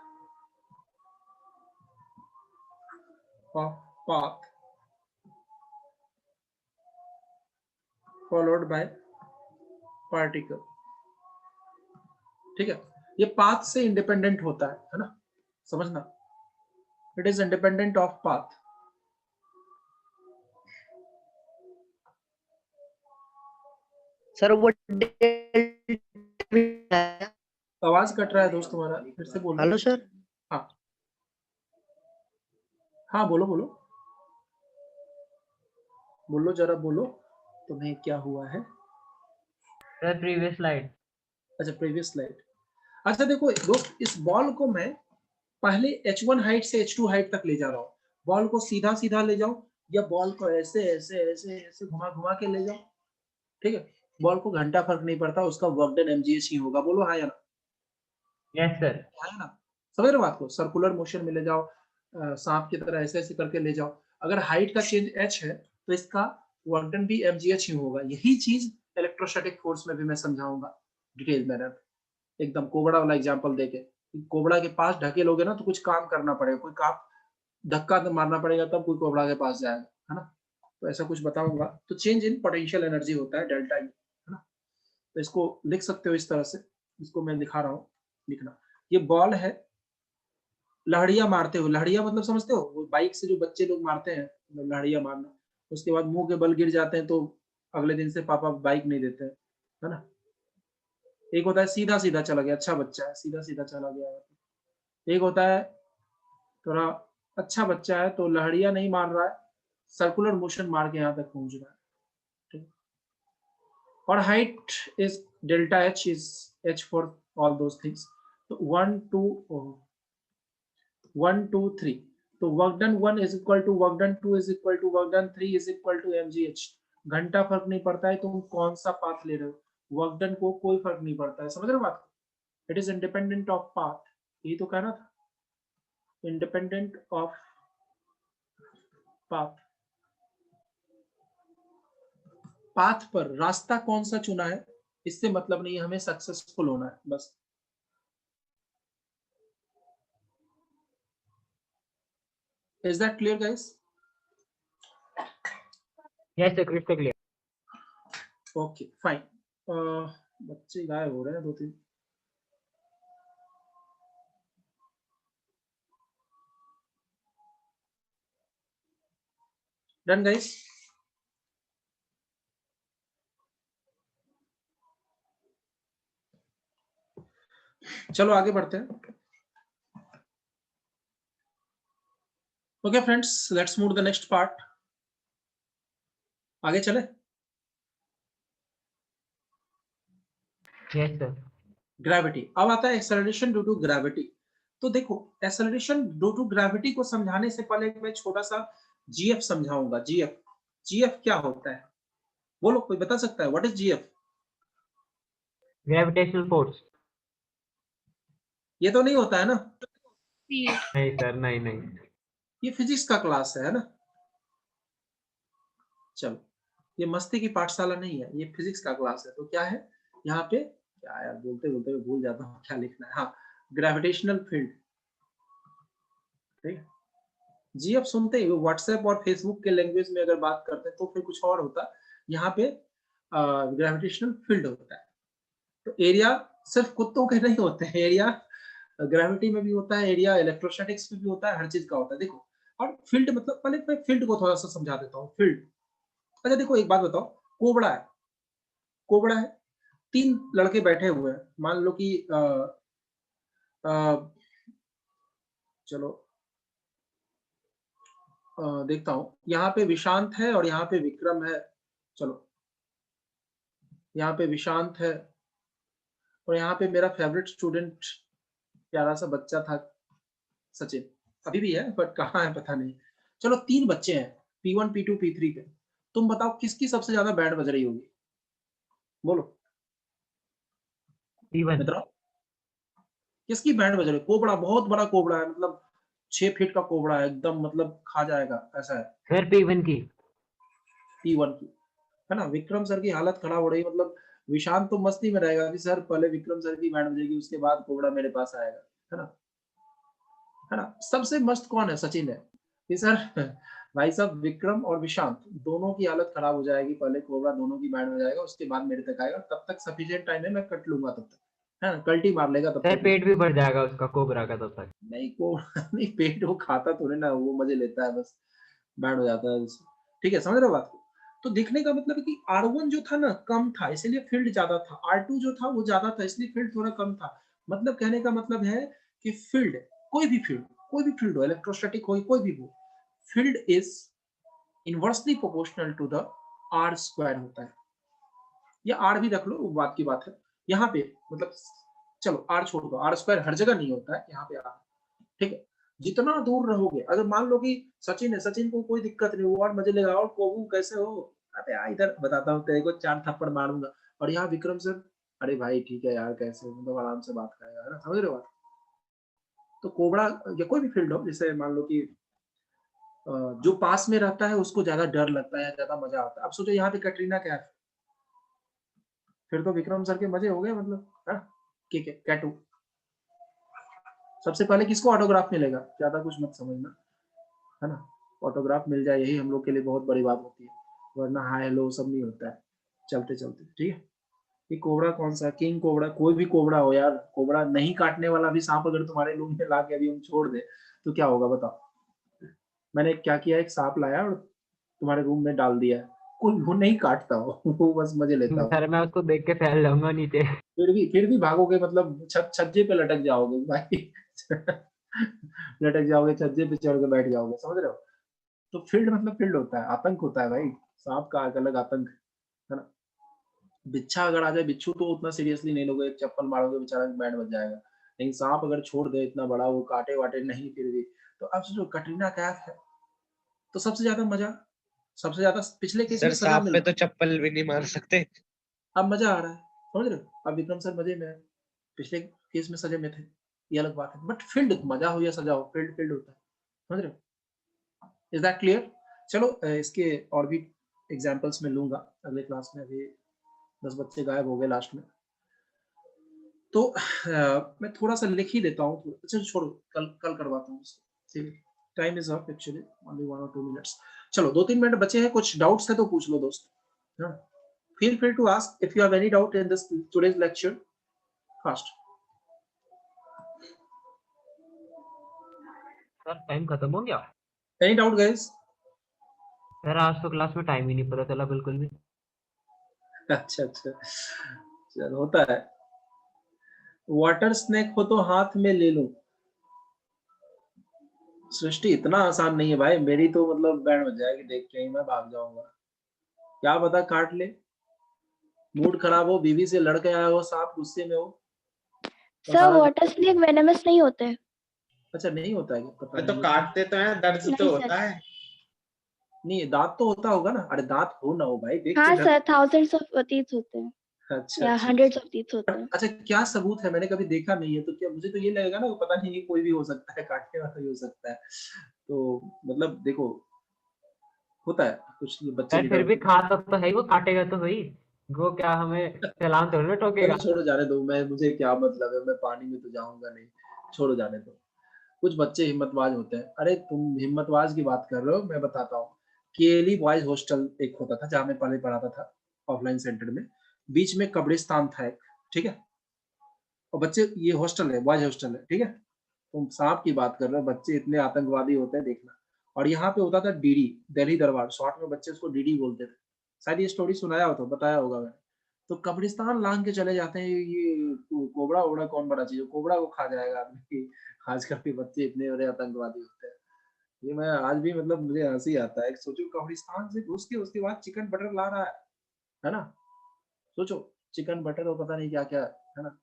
followed by particle, ठीक है। ये पाथ से इंडिपेंडेंट होता है ना, समझना, it is independent of path. Sir वो आवाज कट रहा है दोस्त तुम्हारा, फिर से बोलो। Hello sir. हाँ हाँ, बोलो बोलो बोलो, जरा बोलो, तुम्हें क्या हुआ है? Sir previous slide. अच्छा प्रीवियस स्लाइड, अच्छा देखो दोस्त, इस बॉल को मैं पहले H1 हाइट से H2 हाइट तक ले जा रहा हूँ। बॉल को सीधा सीधा ले जाऊं या बॉल को ऐसे ऐसे ऐसे ऐसे घुमा घुमा के ले जाऊं, ठीक है। बॉल को घंटा फर्क नहीं पड़ता, उसका वर्क डन mgh ही होगा। बोलो हाँ या ना? Yes sir. हाँ या ना? समझ रहे हो बात को? सर्कुलर मोशन में ले जाओ, सांप की तरह ऐसे ऐसे करके ले जाओ। अगर हाइट का चेंज h है तो इसका वर्क डन भी mgh ही होगा। यही चीज इलेक्ट्रोस्टैटिक फोर्स में भी मैं समझाऊंगा डिटेल में, एकदम कोबरा वाला एग्जांपल देके। कोबरा के पास ढके लोगे ना तो कुछ काम करना पड़ेगा, कोई काम धक्का तो मारना पड़ेगा तब कोई कोबरा के पास जाएगा, है ना। तो ऐसा कुछ बताऊंगा। तो चेंज इन पोटेंशियल एनर्जी होता है डेल्टा ई, है ना। तो इसको लिख सकते हो इस तरह से, इसको मैं दिखा रहा हूँ, लिखना। ये बॉल है, लहड़िया मारते हो। लहड़िया मतलब समझते हो? वो बाइक से जो बच्चे लोग मारते हैं, मतलब लहड़िया मारना, उसके बाद मुंह के बल गिर जाते हैं तो अगले दिन से पापा बाइक नहीं देते हैं, है ना। एक होता है सीधा सीधा चला गया, अच्छा बच्चा है, सीधा सीधा चला गया। एक होता है थोड़ा अच्छा बच्चा है तो लहड़िया नहीं मार रहा है, सर्कुलर मोशन मार के यहाँ तक पहुंच रहा है, ठीक। और height is delta h, is h for all those things. तो 1 2 3, तो work done 1 is equal to work done 2 is equal to work done 3 is equal to mgh। घंटा फर्क नहीं पड़ता है तुम कौन सा पाथ ले रहे हो, वर्क डन को कोई फर्क नहीं पड़ता है। समझ रहे हो बात को? It is independent of path, यही तो कहना था, इंडिपेंडेंट ऑफ पाथ। पाथ पर रास्ता कौन सा चुना है इससे मतलब नहीं, हमें सक्सेसफुल होना है बस। Is that clear guys? Yes sir, crystal clear. Okay fine. बच्चे गायब हो रहे हैं 2 3। Done guys? चलो आगे बढ़ते हैं। Okay friends, let's move the next part. आगे चले। Yes sir. ग्रेविटी। अब आता है एक्सेलरेशन ड्यू टू ग्रेविटी। तो देखो, एक्सेलरेशन ड्यू टू ग्रेविटी को समझाने से पहले मैं छोटा सा जीएफ समझाऊंगा। जीएफ, जीएफ क्या होता है? बोलो, कोई बता सकता है what is GF? Gravitational force. ये तो नहीं होता है ना? नहीं सर, नहीं नहीं। ये फिजिक्स का क्लास है ना। चलो, ये मस्ती की पाठशाला नहीं है, ये फिजिक्स का क्लास है। तो क्या है यहाँ पे? क्या यार, बोलते बोलते भूल जाता हूँ क्या लिखना है। हाँ, ग्रेविटेशनल फील्ड, ठीक। जीएफ सुनते ही व्हाट्सएप और फेसबुक के लैंग्वेज में अगर बात करते हैं तो फिर कुछ और होता। यहाँ पे ग्रेविटेशनल फील्ड होता है। तो एरिया सिर्फ कुत्तों के नहीं होते हैं, एरिया ग्रेविटी में भी होता है, एरिया इलेक्ट्रोस्टैटिक्स में भी होता है, हर चीज का होता है। देखो, और फील्ड मतलब, पहले मैं फील्ड को थोड़ा सा समझा देता हूँ। फील्ड, अच्छा देखो एक बात बताओ, कोबरा है, कोबरा है, 3 लड़के बैठे हुए हैं, मान लो कि चलो देखता हूँ, यहाँ पे विशांत है और यहाँ पे विक्रम है। चलो, यहाँ पे विशांत है और यहाँ पे मेरा फेवरेट स्टूडेंट प्यारा सा बच्चा था, सचिन। अभी भी है बट कहाँ है पता नहीं। चलो 3 बच्चे हैं, P1 P2 P3 के। तुम बताओ किसकी सबसे ज्यादा बैंड बज रही होगी? बोलो P1। मित्रों, किसकी बैंड बज रही है? कोबरा, बहुत बड़ा कोबरा है, मतलब 6 फीट का कोबरा है, एकदम मतलब खा जाएगा ऐसा है। सर P1 की। P1 की, है ना। विक्रम सर की हालत खराब हो रही, मतलब विशांत तो मस्ती में रहेगा कि सर पहले विक्रम सर की बैंड बजेगी उसके बाद कोबरा मेरे पास आएगा, है ना। है ना। सबसे मस्त कौन है? सचिन है कि सर भाई साहब विक्रम और विशांत दोनों की हालत खराब हो जाएगी, पहले कोबरा दोनों की बैंड बजाएगा उसके बाद मेरे तक आएगा, तब तक सफिशिएंट टाइम है, मैं कट लूंगा तब तक, है ना। कल्टी मार लेगा तब सर तक। पेट भी भर जाएगा उसका कोबरा का तब तक। नहीं को नहीं, पेट वो खाता थोड़े ना, वो मजे लेता है बस, बैंड हो जाता है उससे। ठीक है, समझ रहे हो बात को? तो देखने का मतलब है कि R1 जो था ना कम था इसलिए फील्ड ज्यादा था, R2 जो था वो ज्यादा था इसलिए फील्ड थोड़ा कम था। मतलब कहने का मतलब है कि फील्ड, कोई भी फील्ड, कोई भी फील्ड हो, इलेक्ट्रोस्टैटिक हो, कोई भी हो, field is inversely proportional to the r square होता है। या आर भी रख लो, वो बात की बात है। यहाँ पे मतलब चलो आर छोड़ दो, आर स्क्वायर हर जगह नहीं होता है, यहाँ पे आर, ठीक है। जितना दूर रहोगे, अगर मान लो कि सचिन है, सचिन को कोई दिक्कत नहीं, वो और मजे लेगा, और कोबू कैसे हो, अबे आ इधर बताता हूँ तेरे को, 4 थप्पड़ मारूंगा। और यहाँ विक्रम सर, अरे भाई ठीक है यार, कैसे हो, मतलब आराम से बात करेगा, है ना, समझ रहे हो बात। तो कोबरा या कोई भी फील्ड हो, जैसे मान लो कि जो पास में रहता है उसको ज्यादा डर लगता है, ज्यादा मजा आता है। अब सोचो यहाँ पे कैटरीना कैफ, फिर तो विक्रम सर के मजे हो गए, मतलब हाँ, ठीक है कैटू। सबसे पहले किसको ऑटोग्राफ मिलेगा, ज्यादा कुछ मत समझना, है ना, ऑटोग्राफ मिल जाए यही हम लोग के लिए बहुत बड़ी बात होती है, वरना हाय हेलो सब नहीं होता है चलते चलते, ठीक है। ये कोबरा कौन सा, किंग कोबरा, कोई भी कोबरा हो यार, कोबरा नहीं काटने वाला भी सांप अगर तुम्हारे रूम में ला के अभी हम छोड़ दे तो क्या होगा बताओ। मैंने क्या किया, एक सांप लाया और तुम्हारे रूम में डाल दिया है, कोई वो नहीं काटता हो वो बस मजे लेता हो। सर मैं उसको देख के फैल जाऊंगा नीचे। फिर भी भागोगे, मतलब छज्जे पे लटक जाओगे भाई लटक जाओगे, छज्जे पे चढ़ के बैठ जाओगे, समझ रहे हो। तो फील्ड मतलब फील्ड होता है, आतंक होता है भाई, सांप का एक अलग आतंक है ना। बिच्छा अगर आ जाए, बिच्छू तो उतना सीरियसली नहीं लोगे, एक चप्पल मारोगे बेचारा बैंड बज जाएगा, लेकिन सांप अगर छोड़ दे इतना बड़ा, वो काटे वाटे नहीं फिर भी। तो अब सोचो कटरीना कैफ है, तो सबसे ज्यादा मजा, सबसे ज्यादा पिछले केस सर में सजा सांप मिल पे रहा तो चप्पल भी नहीं मार सकते। है, अब मजा आ रहा है, समझ रहे हो। अब विक्रम सर मजे में है, पिछले केस में सजे में थे, ये अलग बात है, बट फील्ड मजा हो या सजा हो, फील्ड फील्ड होता है, समझ रहे हो। Is that clear. चलो इसके और भी एग्जांपल्स में लूंगा अगले क्लास में, अभी 10 बच्चे गायब हो गए लास्ट में, तो मैं थोड़ा सा लिख ही देता हूँ, अच्छा छोड़ो, कल कल करवाता हूँ इसको, ठीक है। Time is up actually, only 1 और 2 मिनट्स। चलो 2-3 मिनट बचे हैं, कुछ डाउट्स है तो पूछ लो दोस्त, हाँ। Feel free to ask if you have any doubt in this today's lecture, fast. Sir time खत्म हो गया। Any doubt guys. सर आज तो क्लास में टाइम ही नहीं पता चला बिल्कुल भी। अच्छा अच्छा, चल होता है। वाटर स्नेक हो तो हाथ में ले लो, सृष्टि इतना आसान नहीं है भाई, मेरी तो मतलब बैंड बज जाएगी देख के ही, मैं भाग जाऊंगा, क्या पता काट ले, मूड खराब हो, बीवी से लड़के आया हो, सांप गुस्से में हो, और सर सारा। वाटर स्नेक वेनमस नहीं होते। अच्छा नहीं होता है क्या? पता अरे तो नहीं है। काटते तो हैं, दर्द तो नहीं सर। होता है। नहीं दांत तो होता होगा ना, अरे दांत हो ना हो भाई, देख के हाँ डर। सर, थाउजेंड्स ऑफ टीथ होते हैं अच्छा या अच्छा हंड्रेड्स ऑफ टीथ होते हैं। अच्छा, क्या सबूत है, मैंने कभी देखा नहीं है, तो क्या मुझे तो ये लगेगा ना, वो पता नहीं, कोई भी हो सकता है, काटने वाला भी हो सकता है, तो मतलब देखो होता है, कुछ बच्चे सर भी फिर भी डरते हैं। खाता तो है ही, वो काटेगा तो सही। वो क्या हमें चालान थोड़ी ना चलो ठोकेगा। छोड़ो जाने दो, मैं मुझे क्या मतलब है, मैं पानी में तो जाऊंगा नहीं, छोड़ो जाने दो। कुछ बच्चे हिम्मतवाज होते हैं, अरे तुम हिम्मतवाज की बात कर रहे हो, मैं बताता हूँ। केएलई बॉयज हॉस्टल एक होता था जहाँ मैं पहले पढ़ाता था, ऑफलाइन सेंटर में, बीच में कब्रिस्तान था एक, ठीक है। और बच्चे, ये हॉस्टल है, बॉयज हॉस्टल है, ठीक है। तुम सांप की बात कर रहे हो, बच्चे इतने आतंकवादी होते हैं देखना। और यहाँ पे होता था डीडी, दिल्ली दरबार, शॉर्ट में बच्चे उसको डीडी बोलते थे, शायद ये स्टोरी सुनाया हो तो बताया होगा मैंने। तो कब्रिस्तान लांग के चले जाते हैं, ये कोबरा ओबरा कौन बड़ा चीज है, कोबरा को खा जाएगा आदमी आजकल के बच्चे इतने बड़े आतंकवादी होते हैं। ये मैं आज भी मतलब मुझे हंसी आता है, सोचो कब्रिस्तान से घुस के उसके बाद चिकन बटर ला रहा है ना, सोचो, चिकन बटर और पता नहीं क्या क्या, है ना।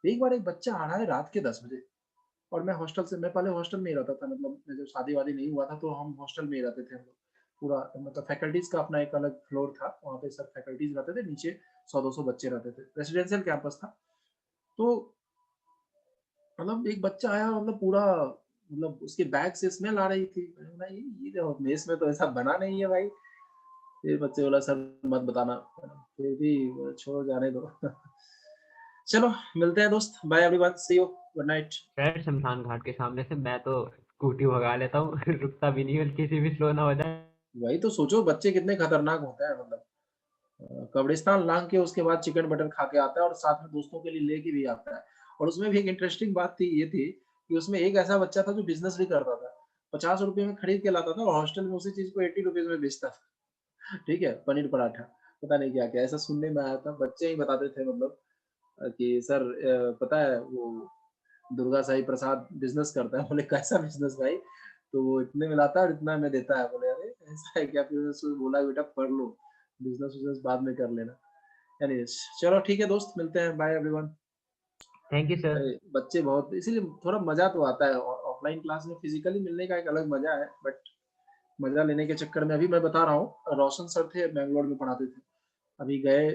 एक बार एक बच्चा आ रहा है रात के 10 बजे, और मैं हॉस्टल से, मैं पहले हॉस्टल में ही रहता था, मतलब जब शादी वादी नहीं हुआ था तो हम हॉस्टल में ही रहते थे हम लोग, पूरा मतलब फैकल्टीज का अपना एक अलग फ्लोर था, वहाँ पे सब फैकल्टीज रहते थे, नीचे 100-200 बच्चे रहते थे, रेसिडेंशियल कैंपस था। तो मतलब एक बच्चा आया, मतलब पूरा, मतलब उसके बैग से स्मेल आ रही थी, मैंने बोला ये जो मेस में तो ऐसा बना नहीं है भाई। फिर बच्चे बोला सर मत बताना, फिर भी छोड़ो जाने दो चलो मिलते हैं दोस्त, bye everyone, see you, good night. Sir शमशान घाट के सामने से मैं तो स्कूटी भगा लेता हूँ रुकता भी नहीं है, किसी भी स्लो ना हो जाए। वही तो सोचो बच्चे कितने खतरनाक होते हैं, मतलब कब्रिस्तान लांग के उसके बाद चिकन बटर खा के आता है, और साथ में दोस्तों के लिए लेके भी आता है। और उसमें भी एक इंटरेस्टिंग बात थी, ये थी कि उसमें एक ऐसा बच्चा था जो बिजनेस भी करता था, 50 रुपए में खरीद के लाता था, और हॉस्टल में उसी चीज को 80 रुपीज में बेचता था, ठीक है, पनीर पराठा, पता नहीं क्या क्या, ऐसा सुनने में आया था, बच्चे ही बताते थे, मतलब कि सर पता है वो दुर्गा साई प्रसाद बिजनेस करता है, बोले कैसा बिजनेस भाई, तो वो इतने में लाता है और इतना में देता है, बोले अरे ऐसा है क्या, फिर मैंने उसको बोला बेटा पढ़ लो, बिजनेस बिजनेस बाद में कर लेना। एनीवेज चलो ठीक है दोस्त, मिलते हैं, bye everyone. Thank you sir. अरे बच्चे बहुत, इसीलिए थोड़ा मजा तो आता है। ऑफलाइन क्लास में फिजिकली मिलने का एक अलग मजा है, बट मजा लेने के चक्कर में अभी मैं बता रहा हूँ, रोशन सर थे बैंगलोर में पढ़ाते थे, अभी गए,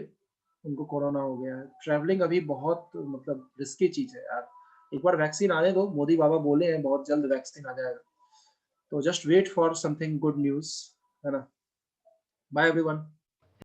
उनको कोरोना हो गया है। ट्रैवलिंग अभी बहुत मतलब रिस्की चीज है यार। एक बार वैक्सीन आने दो, मोदी बाबा बोले हैं बहुत जल्द वैक्सीन आ जाएगा, तो just wait for something good news, है ना। Bye everyone.